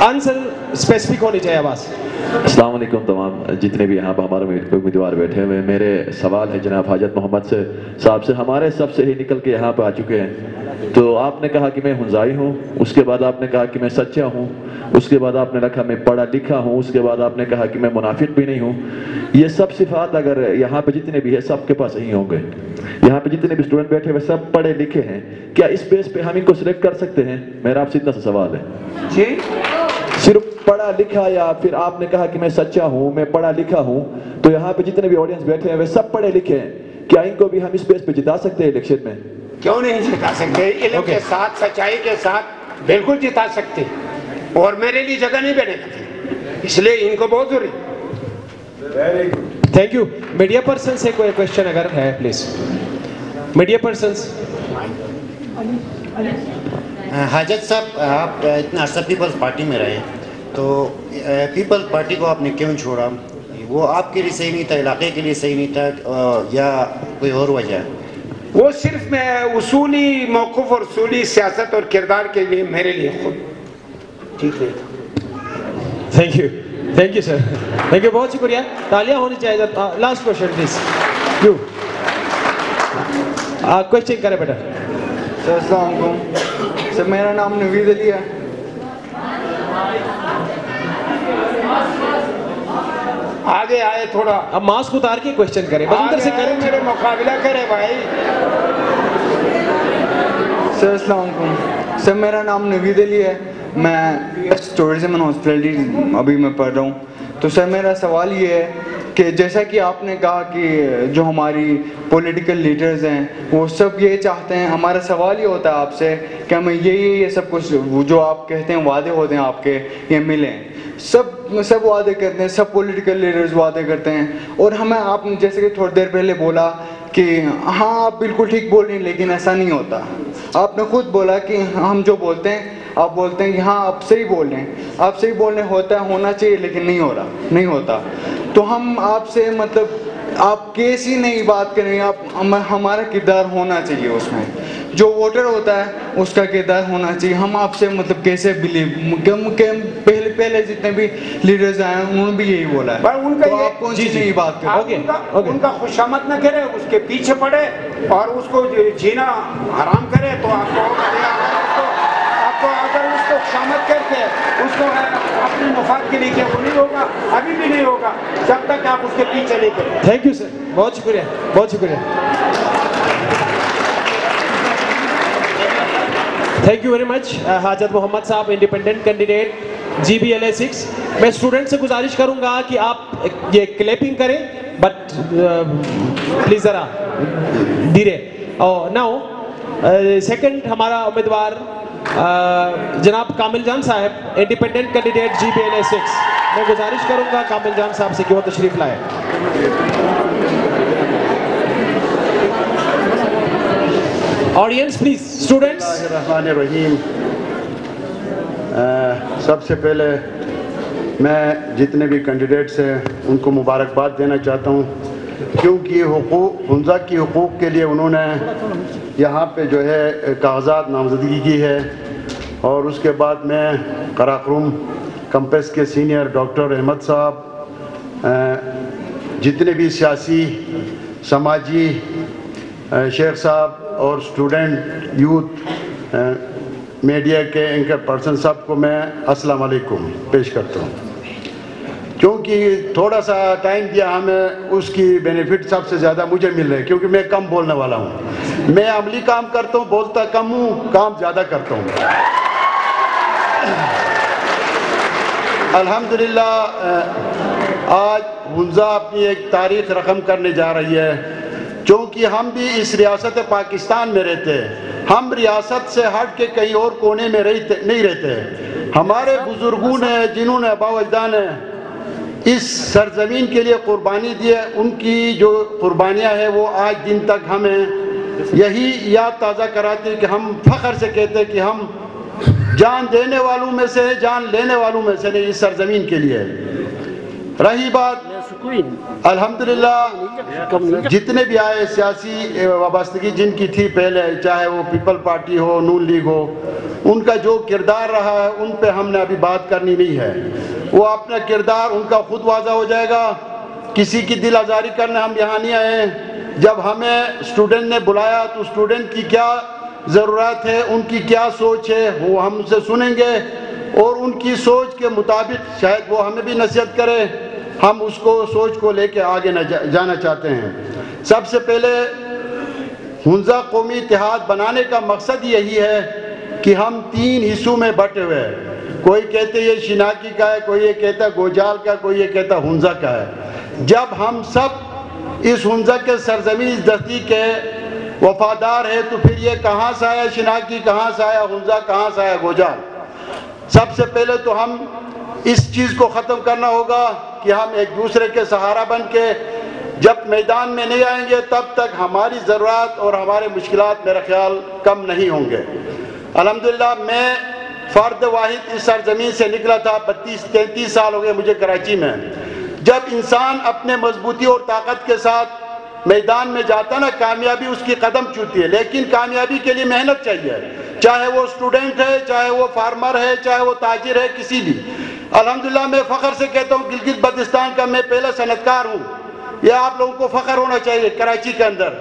آنسر اسپیسیفک ہونی چاہیے آواز. السلام علیکم تمام جتنے بھی یہاں پر ہمارے امیدوار بیٹھے ہوئے. میرے سوال ہے جناب حاجت محمد صاحب سے. ہمارے سب سے ہی نکل کے یہاں پہ آ چکے ہیں. تو آپ نے کہا کہ میں ہنزائی ہوں، اس کے بعد آپ نے کہا کہ میں سچا ہوں، اس کے بعد آپ نے رکھا میں پڑھا لکھا ہوں، اس کے بعد آپ نے کہا کہ میں منافق بھی نہیں ہوں. یہ سب صفات اگر یہاں پہ جتنے بھی ہیں سب کے پاس نہیں ہوں گے. یہاں پہ جتنے بھی اسٹوڈنٹ بیٹھے ہوئے سب پڑھے لکھے ہیں. کیا اس بیس پہ ہم ان کو سلیکٹ کر سکتے ہیں؟ میرا آپ سے اتنا سا سوال ہے. جی صرف پڑھا لکھا، یا پھر آپ نے کہا کہ میں سچا ہوں، میں پڑھا لکھا ہوں، تو یہاں پہ جتنے بھی آڈینس بیٹھے ہیں وہ سب پڑھے لکھے ہیں. کیا ان کو بھی ہم اس بیس پہ جتا سکتے ہیں الیکشن میں؟ کیوں نہیں جتا سکتے؟ علم کے ساتھ، سچائی کے ساتھ بالکل جتا سکتے. اور میرے لیے جگہ نہیں بنے گا، اس لیے ان کو بہت ضروری. Thank you. میڈیا پرسن سے کوئی کوشچن اگر ہے پلیز. Media persons. حاجت صاحب، آپ اتنا عرصہ پیپلز پارٹی میں رہے، تو پیپلز پارٹی کو آپ نے کیوں چھوڑا؟ وہ آپ کے لیے صحیح نہیں تھا، علاقے کے لیے صحیح نہیں تھا، یا کوئی اور وجہ؟ وہ صرف میں اصولی موقف اور اصولی سیاست اور کردار کے لیے میرے لیے خود ٹھیک نہیں تھا. Thank you. Thank you sir. Thank you. بہت شکریہ. تالیاں ہونی چاہیے. Last question please. You question کرے بیٹا. سر السلام علیکم. سر میرا نام نوید علی ہے. آگے آئے تھوڑا. اب ماسک اتار کے کوشچن کریں، بس ادھر سے کریں، میرے مقابلہ کرے بھائی. سر السلام علیکم. سر میرا نام نوید علی ہے. میں ٹورزم اینڈ ہاسپٹیلٹی ابھی میں پڑھ رہا ہوں. تو سر میرا سوال یہ ہے کہ جیسا کہ آپ نے کہا کہ جو ہماری پولیٹیکل لیڈرز ہیں وہ سب یہ چاہتے ہیں، ہمارا سوال یہ ہوتا ہے آپ سے کہ ہمیں یہ سب کچھ جو آپ کہتے ہیں وعدے ہوتے ہیں آپ کے یہ ملیں، سب وعدے کرتے ہیں، سب پولیٹیکل لیڈرز وعدے کرتے ہیں، اور ہمیں آپ نے جیسے کہ تھوڑی دیر پہلے بولا کہ ہاں آپ بالکل ٹھیک بول رہی ہیں لیکن ایسا نہیں ہوتا. آپ نے خود بولا کہ ہم جو بولتے ہیں آپ بولتے ہیں کہ ہاں آپ صحیح بول رہے ہیں، آپ صحیح بولنے ہونا چاہیے لیکن نہیں ہوتا. تو ہم آپ سے مطلب آپ کیسی نئی بات کریں، آپ ہمارا کردار ہونا چاہیے اس میں، جو ووٹر ہوتا ہے اس کا کردار ہونا چاہیے. ہم آپ سے مطلب کیسے پہلے جتنے بھی لیڈرز آئے ہیں انہوں نے بھی یہی بولا ہے، تو آپ کون سی نئی بات کریں؟ ان کا خوشامد نہ کرے، اس کے پیچھے پڑے اور اس کو جینا حرام کرے تو آپ کو اگر اس کو خوشامد کر کے اس کو اپنے مفاد کے لیے کیا وہ نہیں ہوگا، ابھی بھی نہیں ہوگا جب تک آپ اس کے پیچھے نہیں کریں. تھینک یو سر، بہت شکریہ، بہت شکریہ. تھینک یو ویری مچ حاجت محمد صاحب، انڈیپینڈنٹ کینڈیڈیٹ GBLA6. میں اسٹوڈنٹ سے گزارش کروں گا کہ آپ یہ کلیپنگ کریں بٹ پلیز ذرا دھیرے. اور ناؤ سیکنڈ ہمارا امیدوار جناب کامل جان صاحب، انڈیپینڈنٹ کینڈیڈیٹ GBLA6. میں گزارش کروں گا کامل جان صاحب سے کہ وہ تشریف لائے. Audience please, students. بسم اللہ الرحمن الرحیم. سب سے پہلے میں جتنے بھی کینڈیڈیٹس ہیں ان کو مبارکباد دینا چاہتا ہوں، کیونکہ حنزہ کی حقوق کے لیے انہوں نے یہاں پہ جو ہے کاغذات نامزدگی کی ہے. اور اس کے بعد میں قراقرم کیمپس کے سینئر ڈاکٹر احمد صاحب، جتنے بھی سیاسی سماجی شیخ صاحب اور اسٹوڈنٹ یوتھ میڈیا کے اینکر پرسن سب کو میں السلام علیکم پیش کرتا ہوں. کیونکہ تھوڑا سا ٹائم دیا ہمیں، اس کی بینیفٹ سب سے زیادہ مجھے مل رہے کیونکہ میں کم بولنے والا ہوں. میں عملی کام کرتا ہوں، بولتا کم ہوں، کام زیادہ کرتا ہوں. الحمدللہ آج حنزہ اپنی ایک تاریخ رقم کرنے جا رہی ہے، چونکہ ہم بھی اس ریاست پاکستان میں رہتے ہیں. ہم ریاست سے ہٹ کے کہیں اور کونے میں نہیں رہتے. ہمارے بزرگوں نے، جنہوں نے آباء و اجداد نے اس سرزمین کے لیے قربانی دی ہے، ان کی جو قربانیاں ہیں وہ آج دن تک ہمیں یہی یاد تازہ کراتی ہے کہ ہم فخر سے کہتے ہیں کہ ہم جان دینے والوں میں سے، جان لینے والوں میں سے نہیں، اس سرزمین کے لیے. رہی بات الحمدللہ جتنے بھی آئے سیاسی وابستگی جن کی تھی پہلے، چاہے وہ پیپل پارٹی ہو، نون لیگ ہو، ان کا جو کردار رہا ہے ان پہ ہم نے ابھی بات کرنی نہیں ہے. وہ اپنا کردار ان کا خود واضح ہو جائے گا. کسی کی دل آزاری کرنے ہم یہاں نہیں آئے. جب ہمیں اسٹوڈنٹ نے بلایا تو اسٹوڈنٹ کی کیا ضرورت ہے، ان کی کیا سوچ ہے، وہ ہم سے سنیں گے اور ان کی سوچ کے مطابق شاید وہ ہمیں بھی نصیحت کرے. ہم اس کو سوچ کو لے کے آگے جانا چاہتے ہیں. سب سے پہلے حنزہ قومی اتحاد بنانے کا مقصد یہی ہے کہ ہم 3 حصوں میں بٹے ہوئے ہیں. کوئی کہتے یہ شناکی کا ہے، کوئی یہ کہتا ہے گوجال کا، کوئی یہ کہتا ہے حنزہ کا ہے. جب ہم سب اس حنزہ کے سرزمین دستی کے وفادار ہیں تو پھر یہ کہاں سے آیا شناکی، کہاں سے آیا حنزہ، کہاں سے آیا گوجال. سب سے پہلے تو ہم اس چیز کو ختم کرنا ہوگا کہ ہم ایک دوسرے کے سہارا بن کے جب میدان میں نہیں آئیں گے تب تک ہماری ضرورت اور ہمارے مشکلات میرا خیال کم نہیں ہوں گے. الحمدللہ میں فرد واحد اس سرزمین سے نکلا تھا. 32-33 سال ہو گئے مجھے کراچی میں. جب انسان اپنے مضبوطی اور طاقت کے ساتھ میدان میں جاتا نا، کامیابی اس کی قدم چومتی ہے. لیکن کامیابی کے لیے محنت چاہیے، چاہے وہ اسٹوڈنٹ ہے، چاہے وہ فارمر ہے، چاہے وہ تاجر ہے، کسی بھی. الحمدللہ میں فخر سے کہتا ہوں گلگت بلتستان کا میں پہلا صنعت کار ہوں. یہ آپ لوگوں کو فخر ہونا چاہیے. کراچی کے اندر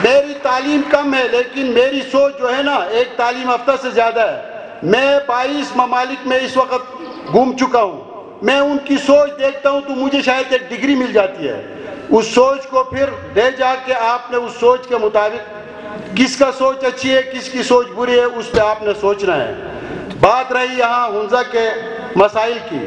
میری تعلیم کم ہے لیکن میری سوچ جو ہے نا ایک تعلیم یافتہ سے زیادہ ہے. میں 22 ممالک میں اس وقت گھوم چکا ہوں. میں ان کی سوچ دیکھتا ہوں تو مجھے شاید ایک ڈگری مل جاتی ہے. اس سوچ کو پھر لے جا کے آپ نے اس سوچ کے مطابق کس کا سوچ اچھی ہے، کس کی سوچ بری ہے، اس پہ آپ نے سوچنا ہے. بات رہی یہاں حنزہ کے مسائل کی.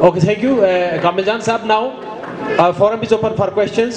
Okay, thank you, Kamil Jan Sahab. Now, forum is open for questions.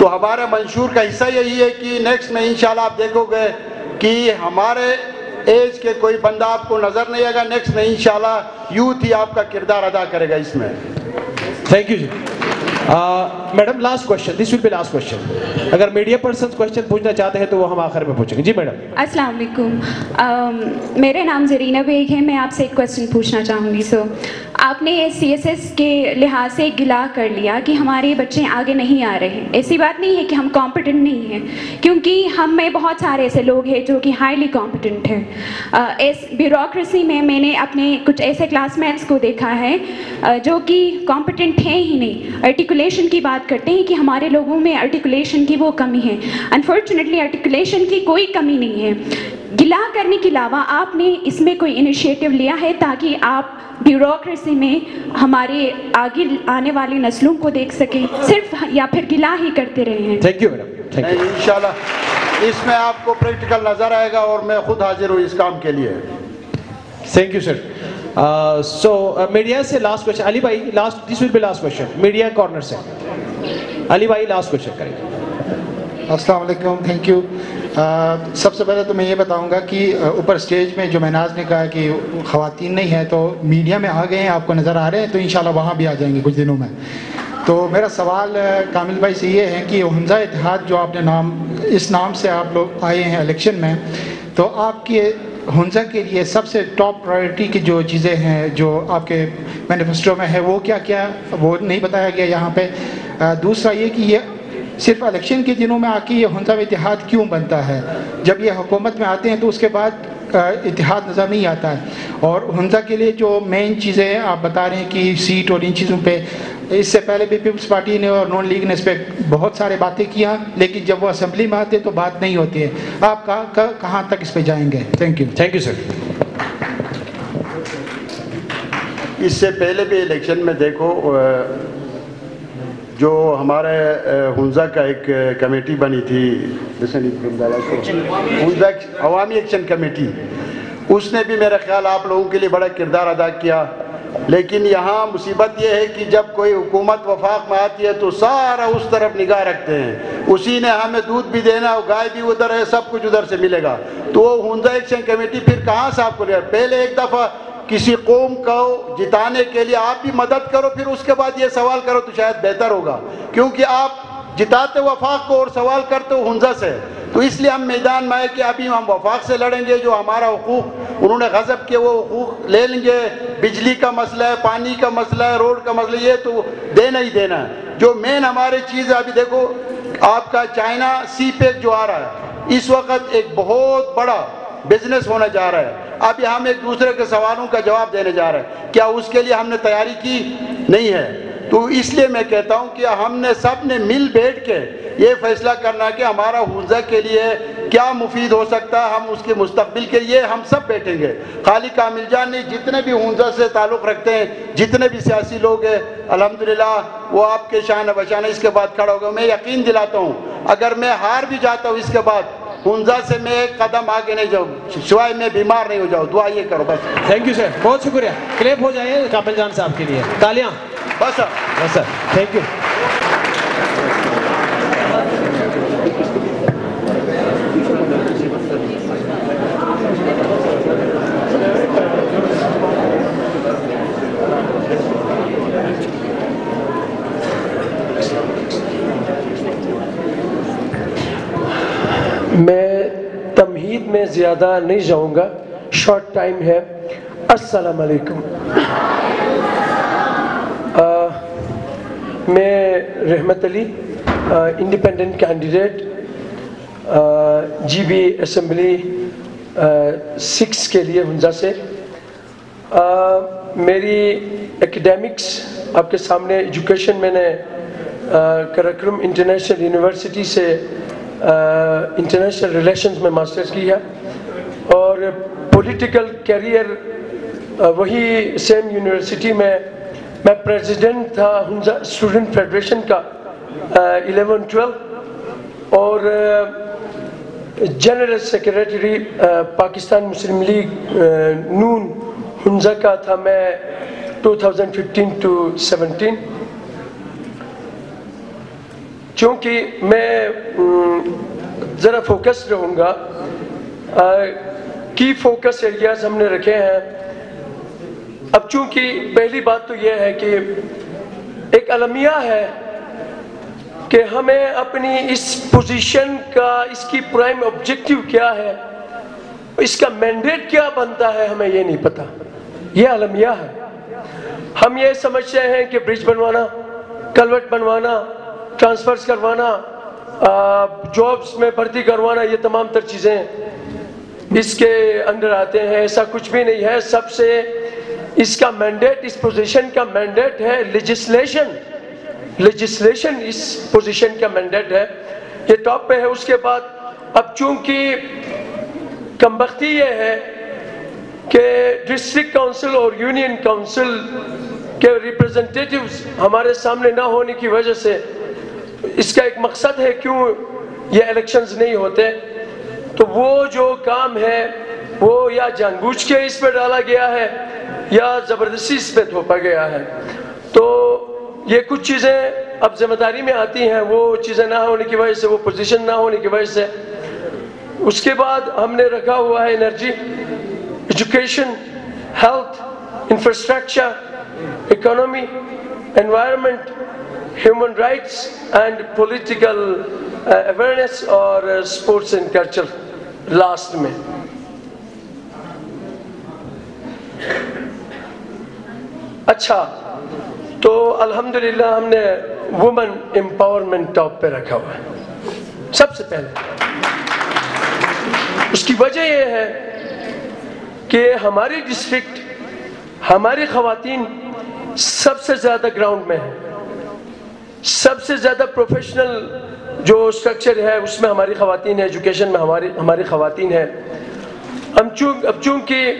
تو ہمارے منشور کا حصہ یہی ہے کہ نیکسٹ میں انشاءاللہ آپ دیکھو گے کہ ہمارے ایج کے کوئی بندہ آپ کو نظر نہیں آئے گا. نیکسٹ میں انشاءاللہ یوتھ ہی آپ کا کردار ادا کرے گا اس میں. تھینک یو جی. Madam last question, this will be last question. اگر میڈیا پرسنز کوشچن پوچھنا چاہتے ہیں تو وہ ہم آخر میں پوچھیں گے. جی میڈم. السلام علیکم, میرا نام زرینہ بیگ ہے. میں آپ سے ایک کوشچن پوچھنا چاہوں گی. آپ نے سی ایس ایس کے لحاظ سے گلا کر لیا کہ ہمارے بچے آگے نہیں آ رہے ہیں. ایسی بات نہیں ہے کہ ہم کمپٹنٹ نہیں ہیں, کیونکہ ہم میں بہت سارے ایسے لوگ ہیں جو کہ ہائیلی کمپٹنٹ ہیں. اس بیوروکریسی میں نے اپنے کچھ ایسے کلاس میٹس کو دیکھا ہے جو کہ کمپٹنٹ ہیں ہی نہیں. آرٹیکولیشن کی بات کرتے ہیں کہ ہمارے لوگوں میں آرٹیکولیشن کی وہ کمی ہے. انفارچونیٹلی آرٹیکولیشن کی کوئی کمی نہیں ہے. گلا کرنے کے علاوہ آپ نے اس میں کوئی انیشیٹو لیا ہے تاکہ آپ بیوروکریسی میں ہمارے آگے آنے والی نسلوں کو دیکھ سکیں, صرف یا پھر گلا ہی کرتے رہے ہیں؟ Thank you madam. انشاءاللہ اس میں آپ کو پریکٹیکل نظر آئے گا اور میں خود حاضر ہوں اس کام کے لیے. Thank you sir. So media سے لاسٹ کوشچن علی بھائی. Last, this will be last question media corner سے. علی بھائی لاسٹ کوشچن کریں گے. السلام علیکم, تھینک یو. سب سے پہلے تو میں یہ بتاؤں گا کہ اوپر اسٹیج میں جو مہناز نے کہا کہ خواتین نہیں ہیں, تو میڈیا میں آ گئے ہیں, آپ کو نظر آ رہے ہیں, تو انشاءاللہ وہاں بھی آ جائیں گے کچھ دنوں میں. تو میرا سوال کامل بھائی سے یہ ہے کہ حمزہ اتحاد جو آپ نے اس نام سے آپ لوگ آئے ہیں الیکشن میں, تو آپ کے حمزہ کے لیے سب سے ٹاپ پرائرٹی کی جو چیزیں ہیں جو آپ کے مینیفیسٹو میں ہے وہ کیا کیا, وہ نہیں بتایا گیا یہاں پہ. دوسرا یہ کہ یہ صرف الیکشن کے دنوں میں آ کے یہ حمزہ اتحاد کیوں بنتا ہے؟ جب یہ حکومت میں آتے ہیں تو اس کے بعد اتحاد نظر نہیں آتا ہے. اور حمزہ کے لیے جو مین چیزیں آپ بتا رہے ہیں کہ سیٹ اور ان چیزوں پہ, اس سے پہلے بھی پیپلز پارٹی نے اور نون لیگ نے اس پہ بہت سارے باتیں کیا, لیکن جب وہ اسمبلی میں آتے تو بات نہیں ہوتی ہے. آپ کہاں تک اس پہ جائیں گے؟ Thank you. Thank you sir. اس سے پہلے بھی الیکشن میں دیکھو جو ہمارے حمزہ کا ایک کمیٹی بنی تھی, حمزہ عوامی ایکشن کمیٹی, اس نے بھی میرا خیال آپ لوگوں کے لیے بڑا کردار ادا کیا. لیکن یہاں مصیبت یہ ہے کہ جب کوئی حکومت وفاق میں آتی ہے تو سارا اس طرف نگاہ رکھتے ہیں, اسی نے ہمیں دودھ بھی دینا, گائے بھی ادھر ہے, سب کچھ ادھر سے ملے گا. تو وہ حمزہ ایکشن کمیٹی پھر کہاں سے آپ کو لے, پہلے ایک دفعہ کسی قوم کو جتانے کے لیے آپ بھی مدد کرو, پھر اس کے بعد یہ سوال کرو تو شاید بہتر ہوگا, کیونکہ آپ جتاتے وفاق کو اور سوال کرتے ہو حمزہ سے. تو اس لیے ہم میدان میں آئے کہ ابھی ہم وفاق سے لڑیں گے, جو ہمارا حقوق انہوں نے غصب کیے وہ حقوق لے لیں گے. بجلی کا مسئلہ ہے, پانی کا مسئلہ ہے, روڈ کا مسئلہ, یہ تو دینا ہی دینا ہے. جو مین ہماری چیز ہے, ابھی دیکھو آپ کا چائنا سی پیک جو آ رہا ہے, اس وقت ایک بہت بڑا بزنس ہونے جا رہا ہے. ابھی ہم ایک دوسرے کے سوالوں کا جواب دینے جا رہے ہیں, کیا اس کے لیے ہم نے تیاری کی نہیں ہے؟ تو اس لیے میں کہتا ہوں کہ ہم نے سب نے مل بیٹھ کے یہ فیصلہ کرنا کہ ہمارا حمزہ کے لیے کیا مفید ہو سکتا ہے, ہم اس کے مستقبل کے لیے ہم سب بیٹھیں گے. خالی کامل جان نہیں, جتنے بھی حمزہ سے تعلق رکھتے ہیں, جتنے بھی سیاسی لوگ ہیں, الحمدللہ وہ آپ کے شان بشانہ اس کے بعد کھڑا ہوگا. میں یقین دلاتا ہوں اگر میں ہار بھی جاتا ہوں اس کے بعد, حمزہ سے میں ایک قدم آگے نہیں جاؤں, سوائے میں بیمار نہیں ہو جاؤں. دعا یہ کرو بس. تھینک یو سر, بہت شکریہ. کلیپ ہو جائے کامل جان صاحب کے لیے, تالیاں. بس سر, تھینک یو. میں تمہید میں زیادہ نہیں جاؤں گا, شارٹ ٹائم ہے. السلام علیکم. میں Rahmat Ali, independent candidate, G B assembly 6 کے لیے حمزہ سے. میری ایکیڈیمکس آپ کے سامنے, ایجوکیشن میں نے کراکرم انٹرنیشنل یونیورسٹی سے انٹرنیشنل ریلیشنز میں ماسٹرز کی ہے, اور پولیٹیکل کیریئر وہی سیم یونیورسٹی میں پریزیڈنٹ تھا حمزہ اسٹوڈنٹ فیڈریشن کا 11-12, اور جنرل سیکریٹری پاکستان مسلم لیگ نون حمزہ کا تھا میں 2015 to 17. چونکہ میں ذرا فوکس رہوں گا، کی فوکس ایریاز ہم نے رکھے ہیں. اب چونکہ پہلی بات تو یہ ہے کہ ایک المیہ ہے کہ ہمیں اپنی اس پوزیشن کا، اس کی پرائم آبجیکٹیو کیا ہے، اس کا مینڈیٹ کیا بنتا ہے، ہمیں یہ نہیں پتا. یہ المیہ ہے. ہم یہ سمجھتے ہیں کہ برج بنوانا، کلوٹ بنوانا، ٹرانسفرز کروانا، جابس میں بھرتی کروانا، یہ تمام تر چیزیں اس کے اندر آتے ہیں. ایسا کچھ بھی نہیں ہے. سب سے اس کا مینڈیٹ، اس پوزیشن کا مینڈیٹ ہے لیجسلیشن. لیجسلیشن اس پوزیشن کا مینڈیٹ ہے. یہ ٹاپ پہ ہے. اس کے بعد اب چونکہ کمبختی یہ ہے کہ ڈسٹرکٹ کونسل اور یونین کونسل کے ریپرزنٹیٹیوز ہمارے سامنے نہ ہونے کی وجہ سے، اس کا ایک مقصد ہے کیوں یہ الیکشنز نہیں ہوتے. تو وہ جو کام ہے وہ یا جان بوجھ کے اس پہ ڈالا گیا ہے یا زبردستی اس پہ تھوپا گیا ہے. تو یہ کچھ چیزیں اب ذمہ داری میں آتی ہیں، وہ چیزیں نہ ہونے کی وجہ سے، وہ پوزیشن نہ ہونے کی وجہ سے. اس کے بعد ہم نے رکھا ہوا ہے energy, education, health, infrastructure, economy, environment, human rights and political awareness اور اسپورٹس اینڈ کلچر لاسٹ میں. اچھا، تو الحمدللہ ہم نے وومن امپاورمنٹ ٹاپ پہ رکھا ہوا ہے سب سے پہلے. اس کی وجہ یہ ہے کہ ہماری ڈسٹرکٹ، ہماری خواتین سب سے زیادہ گراؤنڈ میں ہیں. سب سے زیادہ پروفیشنل جو سٹرکچر ہے اس میں ہماری خواتین ہیں. ایجوکیشن میں ہماری خواتین ہیں. اب چونکہ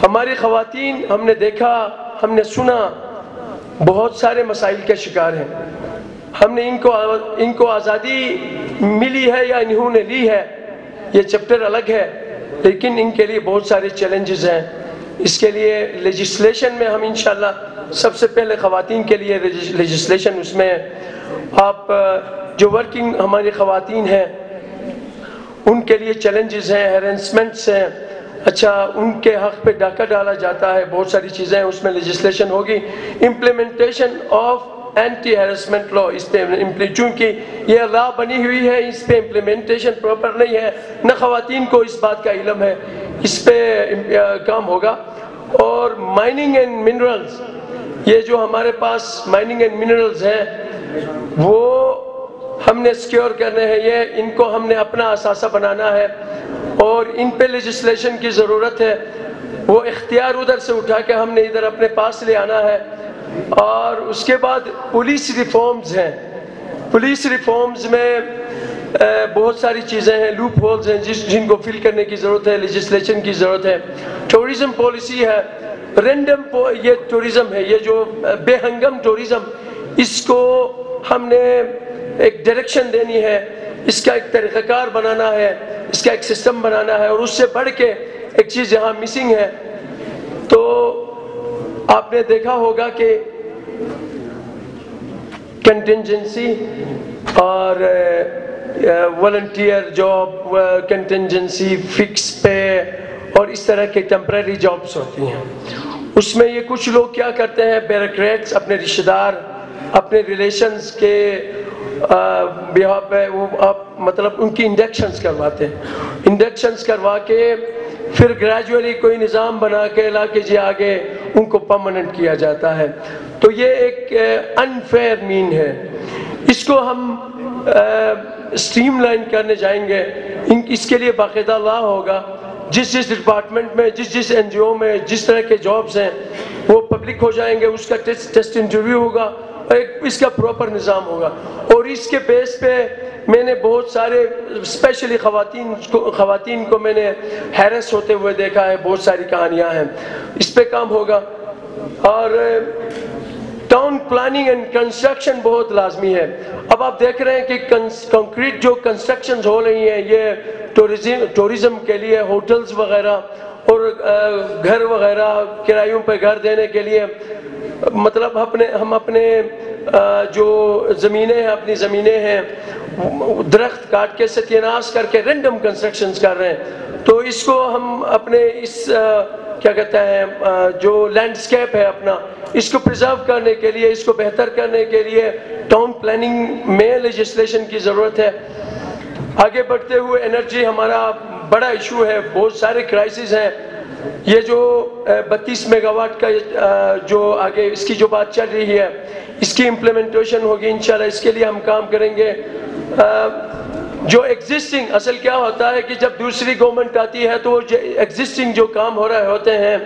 ہماری خواتین، ہم نے دیکھا، ہم نے سنا، بہت سارے مسائل کے شکار ہیں. ہم نے ان کو آزادی ملی ہے یا انہوں نے لی ہے، یہ چیپٹر الگ ہے، لیکن ان کے لیے بہت سارے چیلنجز ہیں. اس کے لیے لیجسلیشن میں ہم انشاءاللہ سب سے پہلے خواتین کے لیے لیجسلیشن، اس میں آپ جو ورکنگ ہماری خواتین ہیں ان کے لیے چیلنجز ہیں، ہیرنسمنٹس ہیں. اچھا، ان کے حق پہ ڈاکہ ڈالا جاتا ہے، بہت ساری چیزیں ہیں، اس میں لیجسلیشن ہوگی. امپلیمنٹیشن آف اینٹی ہیرسمنٹ لا، اس پہ چونکہ یہ لا بنی ہوئی ہے، اس پہ امپلیمنٹیشن پراپر نہیں ہے، نہ خواتین کو اس بات کا علم ہے، اس پہ کام ہوگا. اور مائننگ اینڈ منرلز، یہ جو ہمارے پاس مائننگ اینڈ منرلز ہیں وہ ہم نے سیکیور کرنے ہیں. یہ ان کو ہم نے اپنا اثاثہ بنانا ہے اور ان پہ لیجسلیشن کی ضرورت ہے. وہ اختیار ادھر سے اٹھا کے ہم نے ادھر اپنے پاس لے آنا ہے. اور اس کے بعد پولیس ریفارمز ہیں. پولیس ریفارمز میں بہت ساری چیزیں ہیں، لوپ ہولز ہیں جن کو فل کرنے کی ضرورت ہے، لیجسلیشن کی ضرورت ہے. ٹورزم پالیسی ہے، رینڈم یہ ٹورزم ہے، یہ جو بے ہنگم ٹورزم، اس کو ہم نے ایک ڈائریکشن دینی ہے، اس کا ایک طریقہ کار بنانا ہے، اس کا ایک سسٹم بنانا ہے. اور اس سے بڑھ کے ایک چیز یہاں مسنگ ہے. تو آپ نے دیکھا ہوگا کہ کنٹینجنسی اور والنٹیئر جاب، کنٹینجنسی، فکس پے اور اس طرح کے ٹیمپرری جابس ہوتی ہیں. اس میں یہ کچھ لوگ کیا کرتے ہیں، بیوروکریٹس، اپنے رشتہ دار، اپنے ریلیشنز کے بیہا پہ وہ مطلب ان کی انڈکشنز کرواتے ہیں. انڈکشنز کروا کے پھر گریجولی کوئی نظام بنا کے لا کے جی آگے ان کو پرماننٹ کیا جاتا ہے. تو یہ ایک انفیئر مین ہے. اس کو ہم اسٹریم لائن کرنے جائیں گے. اس کے لیے باقاعدہ لا ہوگا. جس ڈپارٹمنٹ میں، جس این جی او میں جس طرح کے جابز ہیں وہ پبلک ہو جائیں گے. اس کا ٹیسٹ انٹرویو ہوگا، اس کا پراپر نظام ہوگا. اور اس کے بیس پہ میں نے بہت سارے اسپیشلی خواتین کو میں نے ہیرس ہوتے ہوئے دیکھا ہے. بہت ساری کہانیاں ہیں. اس پہ کام ہوگا. اور ٹاؤن پلاننگ اینڈ کنسٹرکشن بہت لازمی ہے. اب آپ دیکھ رہے ہیں کہ کنکریٹ جو کنسٹرکشنز ہو رہی ہیں یہ ٹورزم کے لیے، ہوٹلز وغیرہ اور گھر وغیرہ، کرایوں پہ گھر دینے کے لیے، مطلب ہم اپنے جو زمینیں ہیں, اپنی زمینیں ہیں, درخت کاٹ کے ستیاناش کر کے رینڈم کنسٹرکشنز کر رہے ہیں. تو اس کو ہم اپنے اس کیا کہتے ہیں جو لینڈسکیپ ہے اپنا, اس کو پرزرو کرنے کے لیے, اس کو بہتر کرنے کے لیے ٹاؤن پلاننگ میں لیجسلیشن کی ضرورت ہے. آگے بڑھتے ہوئے انرجی ہمارا بڑا ایشو ہے, بہت سارے کرائسس ہیں. یہ جو 32 میگا واٹ کا جو آگے اس کی جو بات چل رہی ہے, اس کی امپلیمنٹیشن ہوگی انشاءاللہ, اس کے لیے ہم کام کریں گے. جو ایگزسٹنگ, اصل کیا ہوتا ہے کہ جب دوسری گورنمنٹ آتی ہے تو ایگزسٹنگ جو کام ہو رہے ہوتے ہیں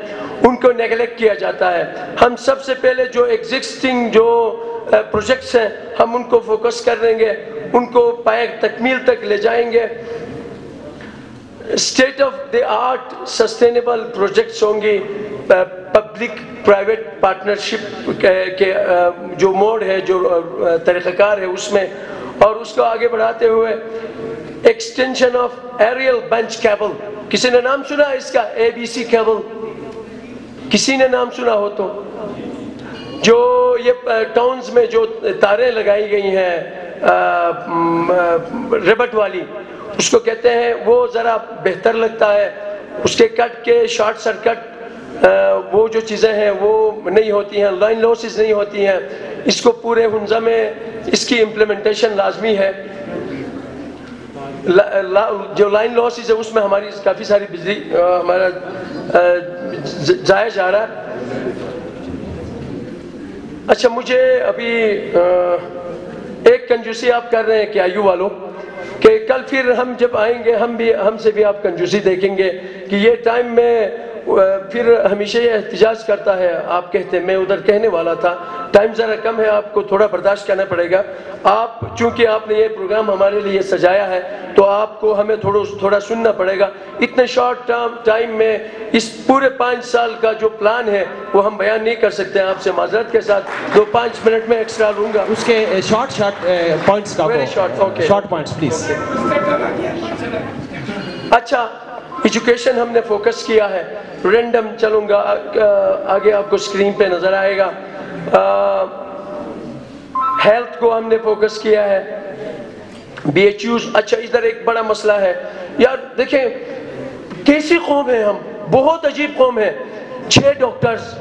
ان کو نیگلیکٹ کیا جاتا ہے. ہم سب سے پہلے جو ایگزسٹنگ جو پروجیکٹس ہیں ہم ان کو فوکس کر لیں گے, ان کو پائے تکمیل تک لے جائیں گے. State of the art sustainable projects ہوں گی, پبلک پرائیویٹ پارٹنرشپ کے جو موڈ ہے, جو طریقہ کار ہے اس میں, اور اس کو آگے بڑھاتے ہوئے extension of aerial bunch cable. کسی نے نام سنا اس کا, ABC کیبل؟ کسی نے نام سنا ہو تو؟ جو یہ ٹاؤنز میں جو تاریں لگائی گئی ہیں ربٹ والی, اس کو کہتے ہیں, وہ ذرا بہتر لگتا ہے. اس کے کٹ کے شارٹ سرکٹ وہ جو چیزیں ہیں وہ نہیں ہوتی ہیں, لائن لاسز نہیں ہوتی ہیں. اس کو پورے ہنزا میں اس کی امپلیمنٹیشن لازمی ہے. جو لائن لاسز ہے اس میں ہماری کافی ساری بجلی ہمارا ضائع جا رہا ہے. اچھا, مجھے ابھی ایک کنجوسی آپ کر رہے ہیں کہ آئیو والوں, کہ کل پھر ہم جب آئیں گے ہم سے بھی آپ کنجوسی دیکھیں گے کہ یہ ٹائم میں پھر ہمیشہ یہ احتجاج کرتا ہے. آپ کہتے ہیں, میں ادھر کہنے والا تھا, ٹائم ذرا کم ہے, آپ کو تھوڑا برداشت کرنا پڑے گا. آپ چونکہ آپ نے یہ پروگرام ہمارے لیے سجایا ہے تو آپ کو ہمیں تھوڑا سننا پڑے گا. اتنے شارٹ ٹائم میں اس پورے 5 سال کا جو پلان ہے وہ ہم بیان نہیں کر سکتے ہیں. آپ سے معذرت کے ساتھ 2-5 منٹ میں ایکسٹرا لوں گا. اس کے شارٹ پوائنٹس کا, شارٹ پوائنٹس پلیز. اچھا, ایجوکیشن ہم نے فوکس کیا ہے, رینڈم چلوں گا, آگے آپ کو اسکرین پہ نظر آئے گا. ہیلتھ کو ہم نے فوکس کیا ہے, BHUs. اچھا, ادھر ایک بڑا مسئلہ ہے یار, دیکھیں کیسی قوم ہے ہم, بہت عجیب قوم ہے. 6 ڈاکٹرز,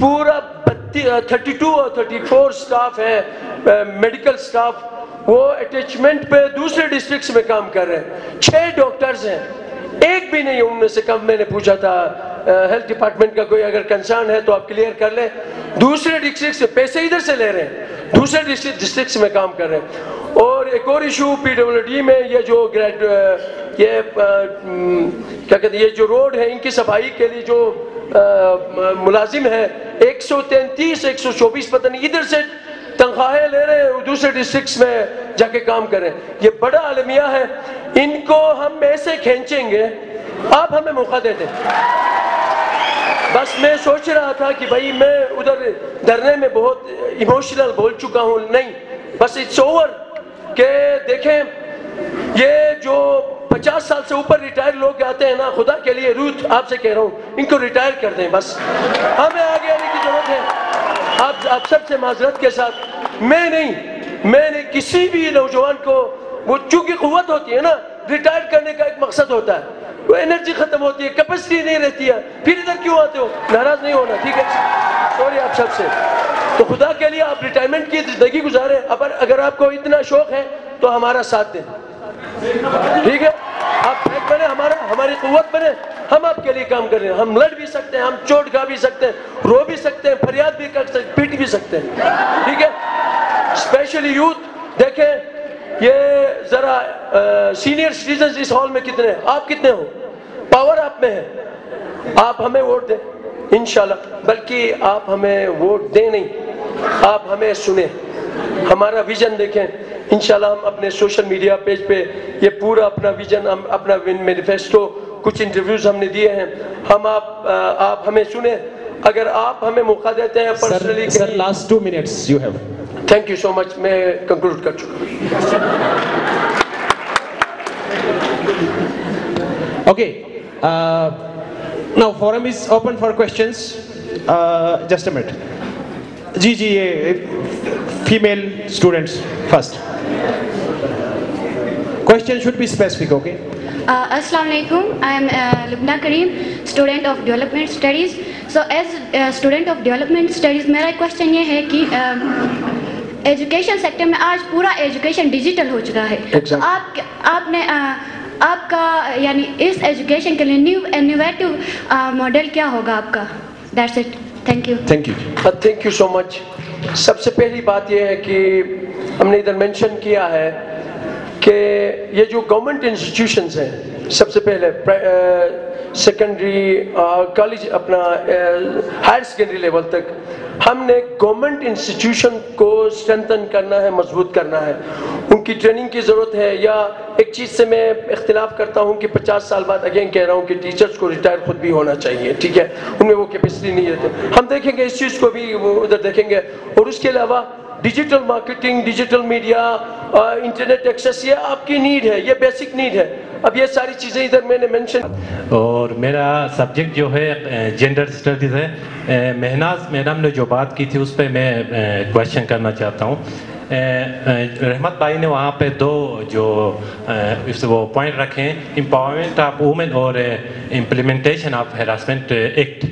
پورا 32 اور 34 سٹاف ہے, میڈیکل سٹاف, وہ اٹیچمنٹ پہ دوسرے ڈسٹرکٹس میں کام کر رہے ہیں. 6 ڈاکٹرز ہیں, ایک بھی نہیں ان میں سے کم. میں نے پوچھا تھا ہیلتھ ڈپارٹمنٹ کا کوئی اگر کنسرن ہے تو آپ کلیئر کر لیں. دوسرے ڈسٹرکٹ سے پیسے ادھر سے لے رہے ہیں, دوسرے ڈسٹرکٹ میں کام کر رہے ہیں. اور ایک اور ایشو PWD میں, یہ جو یہ کیا کہتے ہیں, یہ جو روڈ ہے ان کی صفائی کے لیے جو ملازم ہے 133-124 پتہ نہیں ادھر سے تنخواہیں لے رہے ہیں, دوسرے ڈسٹرکٹس میں جا کے کام کریں. یہ بڑا المیہ ہے, ان کو ہم ایسے کھینچیں گے. آپ ہمیں موقع دیتے. بس میں سوچ رہا تھا کہ بھائی میں ادھر دھرنے میں بہت ایموشنل بول چکا ہوں, نہیں بس اٹس اوور. کہ دیکھیں یہ جو 50 سال سے اوپر ریٹائر لوگ آتے ہیں نا, خدا کے لیے روت آپ سے کہہ رہا ہوں, ان کو ریٹائر کر دیں بس. ہمیں آگے آنے کی ضرورت ہے. آپ سب سے معذرت کے ساتھ, میں نے کسی بھی نوجوان کو, وہ چونکہ قوت ہوتی ہے نا, ریٹائر کرنے کا ایک مقصد ہوتا ہے, وہ انرجی ختم ہوتی ہے, کیپیسٹی نہیں رہتی ہے, پھر ادھر کیوں آتے ہو؟ ناراض نہیں ہونا, ٹھیک ہے, سوری آپ سب سے. تو خدا کے لیے آپ ریٹائرمنٹ کی زندگی گزاریں. اگر آپ کو اتنا شوق ہے تو ہمارا ساتھ دیں, ٹھیک ہے. آپ بیک بنے, ہماری قوت بنے, ہم آپ کے لیے کام کر رہے ہیں. ہم لڑ بھی سکتے ہیں, ہم چوٹ کھا بھی سکتے ہیں, رو بھی سکتے ہیں, فریاد بھی کر سکتے ہیں, پیٹ بھی سکتے ہیں, ٹھیک ہے. اسپیشلی یوتھ, دیکھیں یہ ذرا سینئر سٹیزنز اس ہال میں کتنے ہیں, آپ کتنے ہو, پاور آپ میں ہے, آپ ہمیں ووٹ دیں انشاءاللہ. بلکہ آپ ہمیں ووٹ دیں نہیں, آپ ہمیں سنیں, ہمارا ویژن دیکھیں. انشاءاللہ ہم اپنے سوشل میڈیا پیج پہ یہ پورا اپنا ویژن, اپنا مینیفیسٹو, کچھ انٹرویوز ہم نے دیے ہیں, ہم آپ ہمیں سنیں. اگر آپ ہمیں موقع دیتے ہیں personally. Sir last 2 minutes you have. Thank you so much, میں کنکلوڈ کر چکا ہوں. Okay, now forum is open for questions. Just a minute. جی جی یہ female students first. Question should be specific, okay? Assalamu alaikum. I am Lubna Kareem, student of Development Studies. So as a student of Development Studies, میرا question یہ ہے کہ education sector میں آج پورا education digital ہو چکا ہے. آپ نے آپ کا یعنی اس ایجوکیشن کے لیے انوویٹو ماڈل کیا ہوگا آپ کا؟ That's it. Thank you. Thank you. Thank you so much. سب سے پہلی بات یہ ہے کہ ہم نے ادھر مینشن کیا ہے کہ یہ جو گورنمنٹ انسٹیٹیوشنز ہیں سب سے پہلے سیکنڈری کالج اپنا ہائر سیکنڈری لیول تک ہم نے گورنمنٹ انسٹیٹیوشن کو اسٹرینتھن کرنا ہے, مضبوط کرنا ہے. ان کی ٹریننگ کی ضرورت ہے. یا ایک چیز سے میں اختلاف کرتا ہوں کہ 50 سال بعد اگین کہہ رہا ہوں کہ ٹیچرز کو ریٹائر خود بھی ہونا چاہیے, ٹھیک ہے, ان میں وہ کیپیسٹی نہیں رہتے. ہم دیکھیں گے اس چیز کو بھی ادھر دیکھیں گے. اور اس کے علاوہ digital marketing, digital media, internet access, یہ آپ کی نیڈ ہے, یہ بیسک نیڈ ہے. اب یہ ساری چیزیں ادھر میں نے مینشن. اور میرا سبجیکٹ جو ہے جینڈر اسٹڈیز ہے. مہناز میڈم نے جو بات کی تھی اس پہ میں کویشچن کرنا چاہتا ہوں. رحمت بھائی نے وہاں پہ دو جو وہ پوائنٹ رکھے ہیں, امپاورمنٹ آف وومن اور امپلیمنٹیشن آف ہراسمنٹ ایکٹ,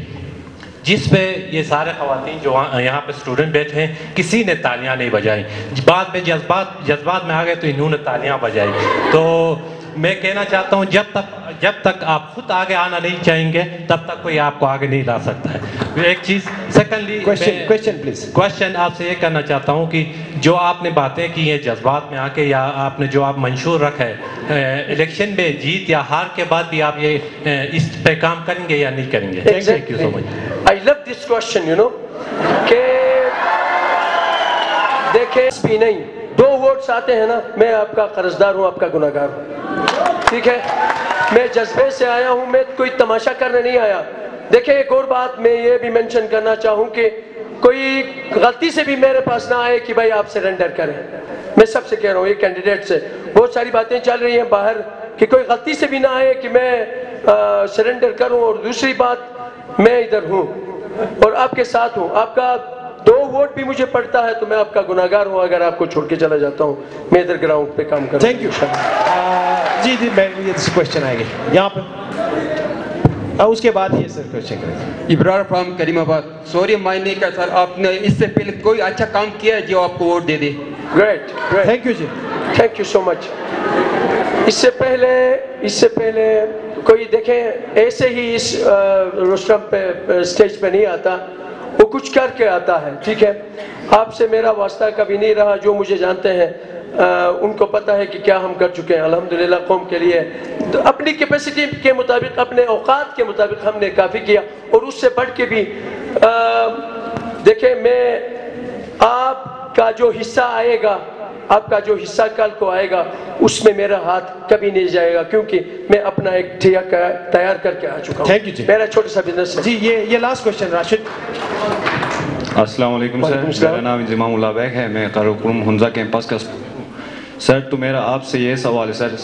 جس پہ یہ سارے خواتین جو یہاں پہ اسٹوڈنٹ بیٹھے ہیں کسی نے تالیاں نہیں بجائیں. بعد میں جذبات میں آ گئے تو انہوں نے تالیاں بجائی. تو میں کہنا چاہتا ہوں جب تک آپ خود آگے آنا نہیں چاہیں گے تب تک کوئی آپ کو آگے نہیں لا سکتا ہے. ایک چیز سیکنڈلی کویشچن آپ سے یہ کرنا چاہتا ہوں کہ جو آپ نے باتیں کی ہیں جذبات میں آ کے, یا آپ نے جو آپ منشور رکھا ہے الیکشن میں جیت یا ہار کے بعد بھی آپ یہ اس پہ کام کریں گے یا نہیں کریں گے؟ Thank you so much. I love this question, you know, کہ دیکھیں بھی نہیں, 2 ووٹس آتے ہیں نا, میں آپ کا قرضدار ہوں, آپ کا گناہگار ہوں, ٹھیک ہے. میں جذبے سے آیا ہوں, میں کوئی تماشا کرنے نہیں آیا. دیکھیں ایک اور بات میں یہ بھی مینشن کرنا چاہوں کہ کوئی غلطی سے بھی میرے پاس نہ آئے کہ بھائی آپ سرنڈر کریں. میں سب سے کہہ رہا ہوں, یہ کینڈیڈیٹ سے بہت ساری باتیں چل رہی ہیں باہر کہ کوئی غلطی سے بھی نہ آئے کہ میں سرنڈر کروں. اور دوسری بات, میں ادھر ہوں اور آپ کے ساتھ ہوں. آپ کا 2 ووٹ بھی مجھے پڑتا ہے تو میں آپ کا گناہگار ہوں اگر آپ کو چھوڑ کے چلا جاتا ہوں. میں ادھر گراؤنڈ پہ کام کرتا ہوں. Thank you. جی جی میں یہ کویشچن آئے گے یہاں پہ, اس کے بعد یہ سر کویشچن کریں. ابرار فرام کریم آباد. سوری مائنڈ نہیں کیا سر, آپ نے اس سے پہلے کوئی اچھا کام کیا ہے جو آپ کو ووٹ دے دے؟ Great, thank you ji, thank you so much. اس سے پہلے کوئی دیکھیں ایسے ہی اس روسٹرم پہ اسٹیج پہ نہیں آتا, وہ کچھ کر کے آتا ہے, ٹھیک ہے. آپ سے میرا واسطہ کبھی نہیں رہا. جو مجھے جانتے ہیں ان کو پتہ ہے کہ کیا ہم کر چکے ہیں الحمدللہ قوم کے لیے. اپنی کیپیسٹی کے مطابق, اپنے اوقات کے مطابق ہم نے کافی کیا. اور اس سے بڑھ کے بھی دیکھیں, میں آپ کا جو حصہ آئے گا, آپ کا جو حصہ کل کو آئے گا, اس میں میرا ہاتھ کبھی نہیں جائے گا, کیونکہ میں اپنا ایک ٹھیکہ تیار کر کے آ چکا ہوں. تھینک یو جی. میرا چھوٹا سا بزنس ہے. جی یہ لاسٹ کویشچن راشد. السلام علیکم سر, میرا نام انضمام اللہ بیگ ہے, میں قارقرم حنزہ کیمپس کا سر. تو میرا آپ سے یہ سوال ہے سر,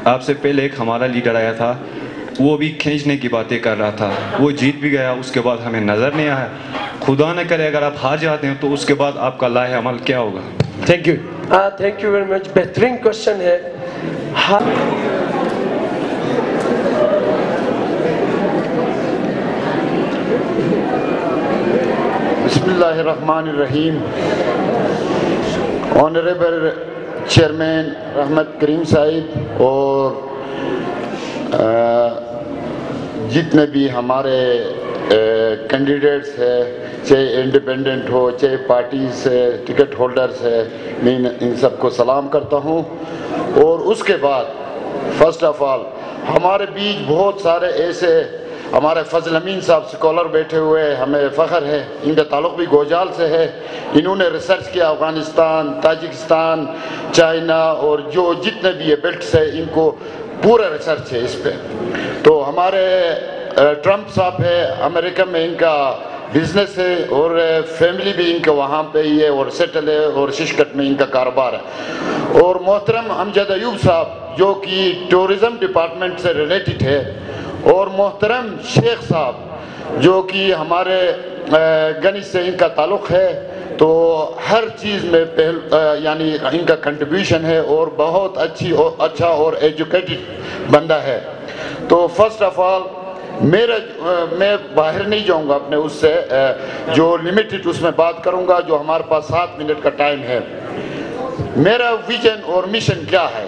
آپ سے پہلے ایک ہمارا لیڈر آیا تھا, وہ بھی کھینچنے کی باتیں کر رہا تھا, وہ جیت بھی گیا, اس کے بعد ہمیں نظر نہیں آیا. خدا نہ کرے اگر آپ ہار جاتے ہیں تو اس کے بعد آپ کا لاہ عمل کیا ہوگا؟ Thank you. Thank you very much. بہترین کوشچن ہے. بسم اللہ الرحمن الرحیم. آنریبل چیئرمین رحمت کریم صاحب اور جتنے بھی ہمارے کینڈیڈیٹس ہیں, چاہے انڈیپینڈنٹ ہو چاہے پارٹیز سے ٹکٹ ہولڈرز ہے, میں ان سب کو سلام کرتا ہوں. اور اس کے بعد فرسٹ آف آل ہمارے بیچ بہت سارے ایسے ہمارے فضل امین صاحب اسکالر بیٹھے ہوئے, ہمیں فخر ہے, ان کا تعلق بھی گوجال سے ہے. انہوں نے ریسرچ کیا افغانستان, تاجکستان, چائنا اور جو جتنے بھی یہ بیلٹس ہیں ان کو پورا ریسرچ ہے اس پہ. تو ہمارے ٹرمپ صاحب ہے, امریکہ میں ان کا بزنس ہے اور فیملی بھی ان کا وہاں پہ ہی ہے اور سیٹل ہے, اور ششکٹ میں ان کا کاروبار ہے. اور محترم امجد ایوب صاحب جو کہ ٹورزم ڈپارٹمنٹ سے ریلیٹڈ ہے, اور محترم شیخ صاحب جو کہ ہمارے گنج سے ان کا تعلق ہے, تو ہر چیز میں یعنی ان کا کنٹریبیوشن ہے اور بہت اچھا اور ایجوکیٹڈ بندہ ہے. تو فرسٹ آف آل میں باہر نہیں جاؤں گا اپنے اس سے جو لمیٹڈ اس میں بات کروں گا جو ہمارے پاس 7 منٹ کا ٹائم ہے. میرا ویژن اور مشن کیا ہے,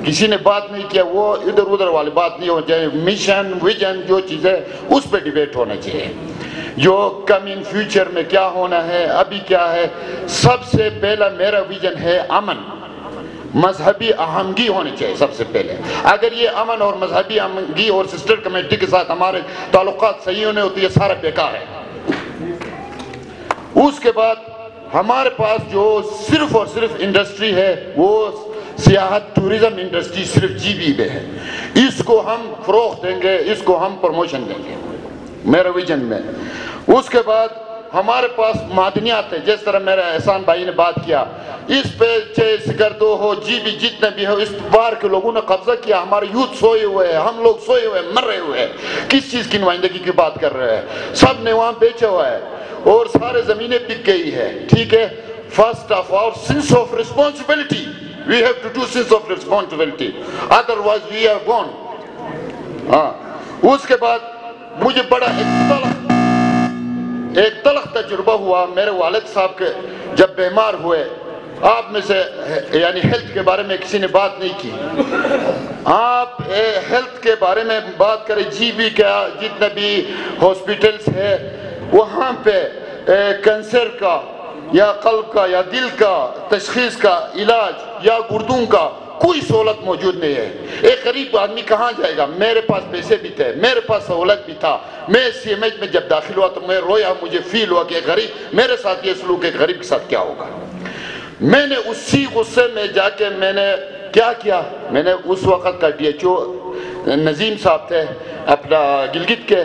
کسی نے بات نہیں کیا, وہ ادھر ادھر والی بات نہیں ہونی چاہیے. مشن ویژن جو چیز ہے اس پہ ڈیبیٹ ہونا چاہیے. جو کمنگ فیوچر میں کیا ہونا ہے, ابھی کیا ہے. سب سے پہلا میرا ویژن ہے امن, مذہبی آہنگی ہونی چاہیے سب سے پہلے. اگر یہ امن اور مذہبی آہنگی اور سسٹر کمیونٹی کے ساتھ ہمارے تعلقات صحیح ہونے ہوتے, یہ سارا بیکار ہے. اس کے بعد ہمارے پاس جو صرف اور صرف انڈسٹری ہے وہ سیاحت ٹورزم انڈسٹری صرف جی بی میں ہے. اس کو ہم فروغ دیں گے, اس کو ہم پروموشن دیں گے میرا ویژن میں. اس کے بعد ہمارے پاس معدنیات ہیں, جس طرح میرے احسان بھائی نے بات کیا, اس پہ چاہے سکردو ہو, جی بھی جتنے بھی ہو, اس بار کے لوگوں نے قبضہ کیا. ہمارے یوتھ سوئے ہوئے ہیں, ہم لوگ سوئے ہوئے ہیں, مر رہے ہوئے ہیں. کس چیز کی نمائندگی کی بات کر رہے ہیں؟ سب نے وہاں بیچا ہوا ہے اور سارے زمینیں بک گئی ہے. ٹھیک ہے, first of all sense of responsibility, we have to do sense of responsibility, otherwise we have gone. ہاں, اس کے بعد مجھے بڑا ایک تلخ تجربہ ہوا. میرے والد صاحب کے جب بیمار ہوئے, آپ میں سے یعنی ہیلتھ کے بارے میں کسی نے بات نہیں کی. آپ ہیلتھ کے بارے میں بات کریں, جی بی کا جتنے بھی ہاسپٹلس ہے وہاں پہ کینسر کا یا قلب کا یا دل کا تشخیص کا علاج یا گردوں کا کوئی سہولت موجود نہیں ہے. ایک غریب آدمی کہاں جائے گا؟ میرے پاس پیسے بھی تھے, میرے پاس سہولت بھی تھا. میں سی ایم ایچ میں جب داخل ہوا تو میں رویا, مجھے فیل ہوا کہ غریب میرے ساتھ یہ سلوک, ایک غریب کے ساتھ کیا ہوگا. میں نے اسی غصے میں جا کے میں نے کیا کیا, میں نے اس وقت کا ڈی ایچ او نظیم صاحب تھے اپنا گلگت کے,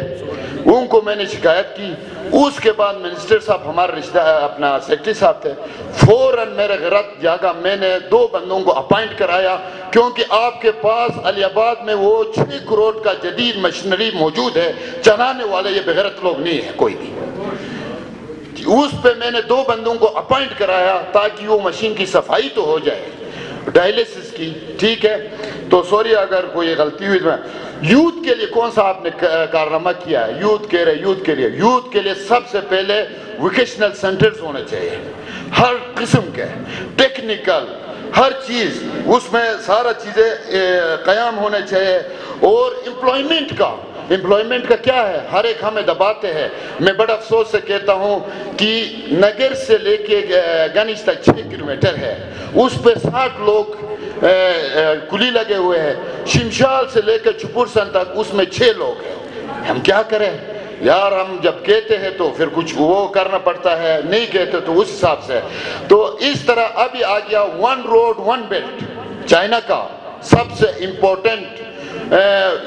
ان کو میں نے شکایت کی. اس کے بعد منسٹر صاحب ہمارے رشتہ اپنا سیکرٹری صاحب تھے, فوراً میرے غیرت جاگا. میں نے 2 بندوں کو اپائنٹ کرایا, کیونکہ آپ کے پاس علی آباد میں وہ 6 کروڑ کا جدید مشینری موجود ہے, چلانے والے یہ بغیرت لوگ نہیں ہے کوئی بھی. اس پہ میں نے 2 بندوں کو اپائنٹ کرایا تاکہ وہ مشین کی صفائی تو ہو جائے, ڈائلیسس کی. ٹھیک ہے, تو سوری اگر کوئی غلطی ہوئی. یوتھ کے لیے کون سا آپ نے کارنامہ کیا ہے؟ یوتھ کے لیے سب سے پہلے ووکیشنل سینٹرز ہونے چاہیے, ہر قسم کے ٹیکنیکل ہر چیز, اس میں سارا چیزیں قیام ہونے چاہیے. اور امپلائمنٹ کا کیا ہے, ہر ایک ہمیں دباتے ہیں. میں بڑا افسوس سے کہتا ہوں کہ نگر سے لے کے گنج تک 6 کلومیٹر ہے, اس پہ 60 لوگ کلی لگے ہوئے ہیں. شمشال سے لے کے چھپرسن تک اس میں 6 لوگ ہیں. ہم کیا کریں یار؟ ہم جب کہتے ہیں تو پھر کچھ وہ کرنا پڑتا ہے, نہیں کہتے تو اس حساب سے. تو اس طرح ابھی آ گیا 1 روڈ 1 بیلٹ, چائنا کا سب سے امپورٹنٹ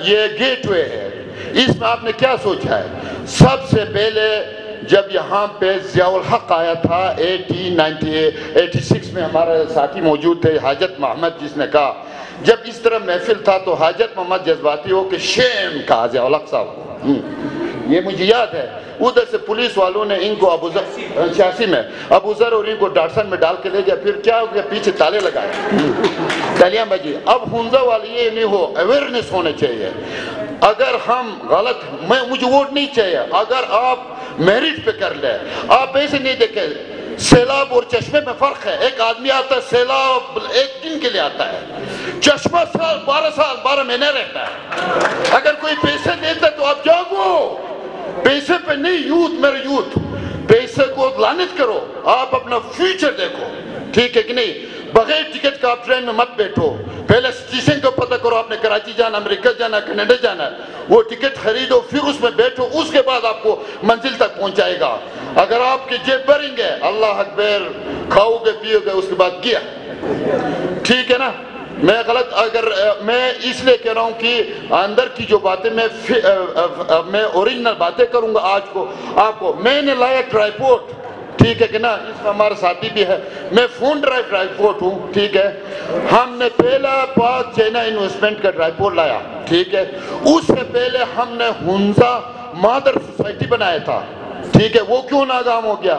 یہ گیٹ وے ہے. اس میں آپ نے کیا سوچا ہے؟ سب سے پہلے جب یہاں پہ ضیاء الحق آیا تھا 86 میں, ہمارے ساتھی موجود تھے حاجت محمد, جس نے کہا جب اس طرح محفل تھا تو حاجت محمد جذباتی ہو کہ شیم کہا ضیاء الحق صاحب کو. یہ مجھے یاد ہے. ادھر سے پولیس والوں نے ان کو 86 میں ابو ذر اور ان کو ڈاٹسن میں ڈال کے لے گیا. پھر کیا ہو گیا, پیچھے تالے لگائے, تالیاں بجی. اب حمزہ والے یہ نہیں ہو, اویئرنیس ہونے چاہیے. اگر ہم غلط, مجھے ووٹ نہیں چاہیے, اگر آپ میرٹ پہ کر لیں, آپ ایسے نہیں دیکھیں. سیلاب اور چشمے میں فرق ہے. ایک آدمی آتا ہے, سیلاب 1 دن کے لیے آتا ہے, چشمہ 12 مہینے رہتا ہے. اگر کوئی پیسے دیتا ہے تو آپ جاگو, پیسے پہ نہیں. یوتھ, میرے یوتھ, پیسے کو لعنت کرو, آپ اپنا فیوچر دیکھو. ٹھیک ہے کہ نہیں؟ بغیر ٹکٹ کا آپ ٹرین میں مت بیٹھو, پہلے اسٹیشن کو پتہ کرو آپ نے کراچی جانا, امریکہ جانا, کینیڈا جانا, وہ ٹکٹ خریدو, پھر اس میں بیٹھو, اس کے بعد آپ کو منزل تک پہنچائے گا. اگر آپ کی جیب بھریں گے, اللہ اکبر, کھاؤ گے پیو گے, اس کے بعد گیا. ٹھیک ہے نا؟ میں غلط اگر میں اس لیے کہہ رہا ہوں کہ اندر کی جو باتیں میں اوریجنل باتیں کروں گا آج کو آپ کو. میں نے لایا ٹرائیپوڈ, ٹھیک ہے کہ نا, اس میں ہمارا ساتھی بھی ہے. میں فون ڈرائیو ٹرائیپوڈ ہوں, ٹھیک ہے. ہم نے پہلا پاک چائنا انویسٹمنٹ کا ٹرائیپوڈ لایا, ٹھیک ہے. اس سے پہلے ہم نے ہنزا مادر سوسائٹی بنایا تھا, ٹھیک ہے. وہ کیوں ناکام ہو گیا؟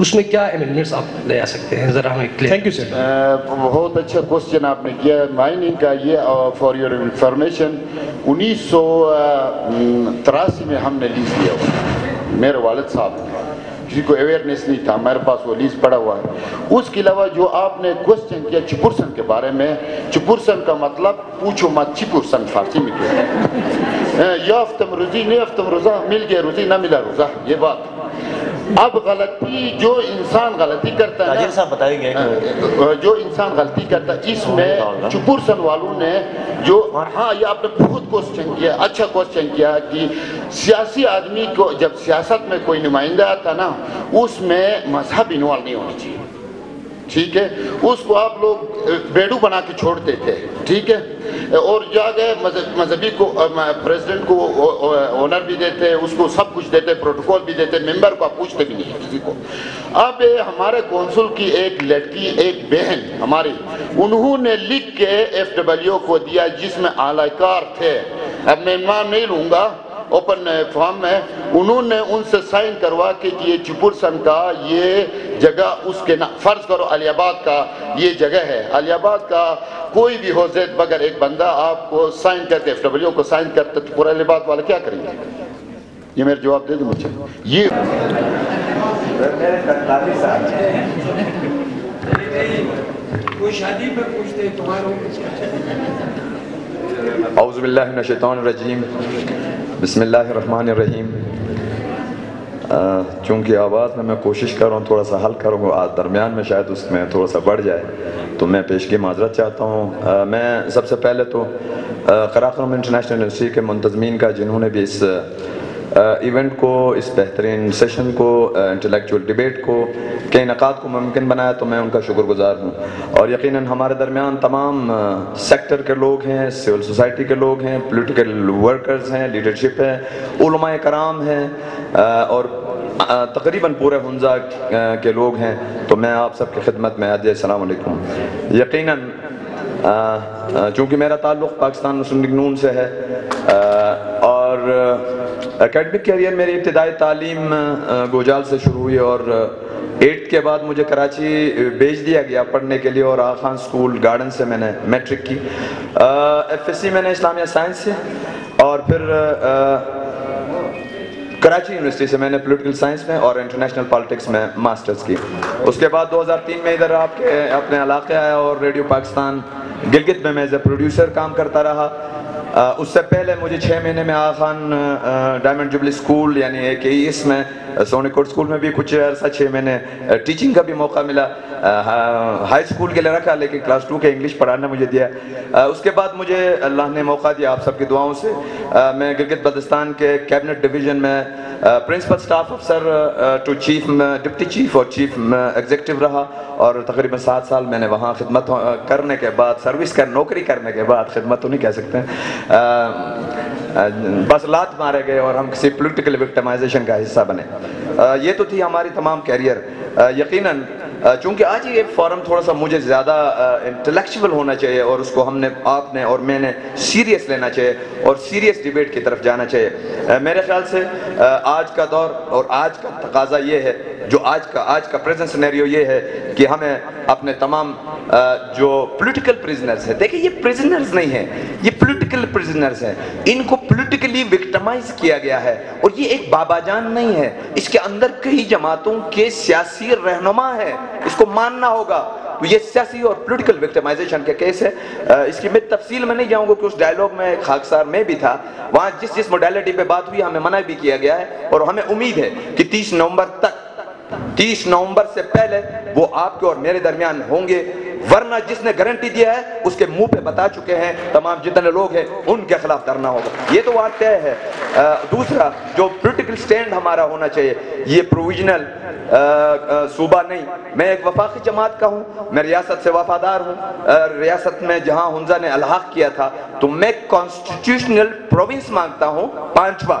اس میں کیا امینڈمنٹس آپ لے آ سکتے ہیں, ذرا ہمیں کلیئر. تھینک یو سر. بہت اچھا کوشچن آپ نے کیا. مائننگ کا یہ فار یور انفارمیشن 1983 میں ہم نے لیز لیا ہوا, میرے والد صاحب نے, کسی کو اویئرنیس نہیں تھا, میرے پاس وہ لیز پڑا ہوا ہے. اس کے علاوہ جو آپ نے کوشچن کیا چپرسن کے بارے میں, چپرسن کا مطلب پوچھو مت چپرسن فارسی میں کیا ہے, یافتم روزی نہیں یافتم روزہ, مل گیا روزی نہ ملا روزہ, یہ بات. اب غلطی جو انسان غلطی کرتا ہے, جو انسان غلطی کرتا ہے, اس میں چپرسن والوں نے جو, ہاں یہ آپ نے بہت کوشچن کیا, اچھا کوشچن کیا کہ سیاسی آدمی کو جب سیاست میں کوئی نمائندہ آتا نا, اس میں مذہب انوالو نہیں ہونی چاہیے, ٹھیک ہے. اس کو آپ لوگ بیڑو بنا کے چھوڑتے تھے, ٹھیک ہے, اور جا گئے مذہبی کو پریزیڈنٹ کو آنر بھی دیتے, اس کو سب کچھ دیتے, پروٹوکول بھی دیتے, ممبر کو آپ پوچھتے بھی نہیں کسی کو. اب ہمارے کونسل کی ایک لڑکی, ایک بہن ہماری, انہوں نے لکھ کے FW کو دیا جس میں اعلی کار تھے, اب میں نام نہیں لوں گا, اوپن فارم میں, انہوں نے ان سے سائن کروا کہ یہ چپرسن کا یہ جگہ اس کے فرض کرو علی آباد کا یہ جگہ ہے, علی آباد کا کوئی بھی ہو زید بغیر ایک بندہ آپ کو سائن کرتے, FW کو سائن کرتے, تو پورا علی آباد والے کیا کریں گے؟ یہ میرا جواب دے دیں مجھے. یہ کوئی شادی پہ پوچھتے تمہاروں. اعوذ باللہ من الشیطان الرجیم, بسم اللہ الرحمن الرحیم. چونکہ آواز میں کوشش کر رہا ہوں تھوڑا سا حل کروں گا, درمیان میں شاید اس میں تھوڑا سا بڑھ جائے, تو میں پیشگی معذرت چاہتا ہوں. میں سب سے پہلے تو قراقرم انٹرنیشنل یونیورسٹی کے منتظمین کا, جنہوں نے بھی اس ایونٹ کو, اس بہترین سیشن کو, انٹلیکچول ڈیبیٹ کو کے انعقاد کو ممکن بنایا, تو میں ان کا شکر گزار ہوں. اور یقیناً ہمارے درمیان تمام سیکٹر کے لوگ ہیں, سول سوسائٹی کے لوگ ہیں, پولیٹیکل ورکرز ہیں, لیڈرشپ ہے, علماء کرام ہیں, اور تقریباً پورے ہنزا کے لوگ ہیں. تو میں آپ سب کی خدمت میں عرض السلام علیکم. یقیناً چونکہ میرا تعلق پاکستان مسلم لیگ نون سے ہے, اور اکیڈمک کیریئر میری ابتدائی تعلیم گوجال سے شروع ہوئی, اور 8 کے بعد مجھے کراچی بھیج دیا گیا پڑھنے کے لیے, اور آغا خان سکول گارڈن سے میں نے میٹرک کی. FSC میں نے اسلامیہ سائنس سے, اور پھر کراچی یونیورسٹی سے میں نے پولیٹیکل سائنس میں اور انٹرنیشنل پالیٹکس میں ماسٹرز کی. اس کے بعد 2003 میں ادھر آپ کے اپنے علاقے آیا, اور ریڈیو پاکستان گلگت میں ایز اے پروڈیوسر کام کرتا رہا. اس سے پہلے مجھے 6 مہینے میں آغا خان ڈائمنڈ جبلی اسکول یعنی AKES میں, سونی کوٹ اسکول میں بھی کچھ عرصہ 6 مہینے ٹیچنگ کا بھی موقع ملا. ہائی اسکول کے لیے رکھا, لیکن کلاس 2 کے انگلش پڑھانا مجھے دیا. اس کے بعد مجھے اللہ نے موقع دیا آپ سب کی دعاؤں سے, میں گلگت بلتستان کے کیبنٹ ڈویژن میں پرنسپل سٹاف افسر ٹو چیف, ڈپٹی چیف اور چیف ایگزیکٹو رہا, اور تقریباً 7 سال میں نے وہاں خدمت کرنے کے بعد, سروس نوکری کرنے کے بعد, خدمت تو نہیں کہہ سکتے, بس لات مارے گئے اور ہم کسی پولیٹیکل وکٹمائزیشن کا حصہ بنے. یہ تو تھی ہماری تمام کیریئر. یقیناً چونکہ آج یہ فورم تھوڑا سا مجھے زیادہ انٹلیکچول ہونا چاہیے, اور اس کو ہم نے, آپ نے اور میں نے سیریس لینا چاہیے, اور سیریس ڈیبیٹ کی طرف جانا چاہیے. میرے خیال سے آج کا دور اور آج کا تقاضا یہ ہے, جو آج کا پریزنٹ سینیریو یہ ہے کہ ہمیں اپنے تمام جو پولیٹیکل پریزنرز ہیں, دیکھیں یہ پریزنرز نہیں ہیں, یہ پولیٹیکل پریزنرز ہیں, ان کو پولیٹیکلی وکٹمائز کیا گیا ہے, اور یہ ایک بابا جان نہیں ہے, اس کے اندر کئی جماعتوں کے سیاسی رہنما ہیں, اس کو ماننا ہوگا. تو یہ سیاسی اور پولیٹیکل وکٹمائزیشن کے کیس ہے. اس کی میں تفصیل میں نہیں جاؤں گا کہ اس ڈائیلاگ میں خاکسار میں بھی تھا, وہاں جس موڈیلٹی پہ بات ہوئی ہمیں منع بھی کیا گیا ہے, اور ہمیں امید ہے کہ 30 نومبر سے پہلے وہ آپ کے اور میرے درمیان ہوں گے, ورنہ جس نے گارنٹی دیا ہے اس کے منہ پہ بتا چکے ہیں, تمام جتنے لوگ ہیں ان کے خلاف دھرنا ہوگا. یہ تو بات طے ہے. دوسرا جو پولیٹیکل سٹینڈ ہمارا ہونا چاہیے, یہ پروویژنل صوبہ نہیں. میں ایک وفاقی جماعت کا ہوں, میں ریاست سے وفادار ہوں. ریاست میں جہاں ہنزا نے الحاق کیا تھا, تو میں کانسٹیٹیوشنل پروونس مانگتا ہوں 5واں,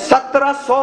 1700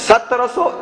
1700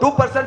2%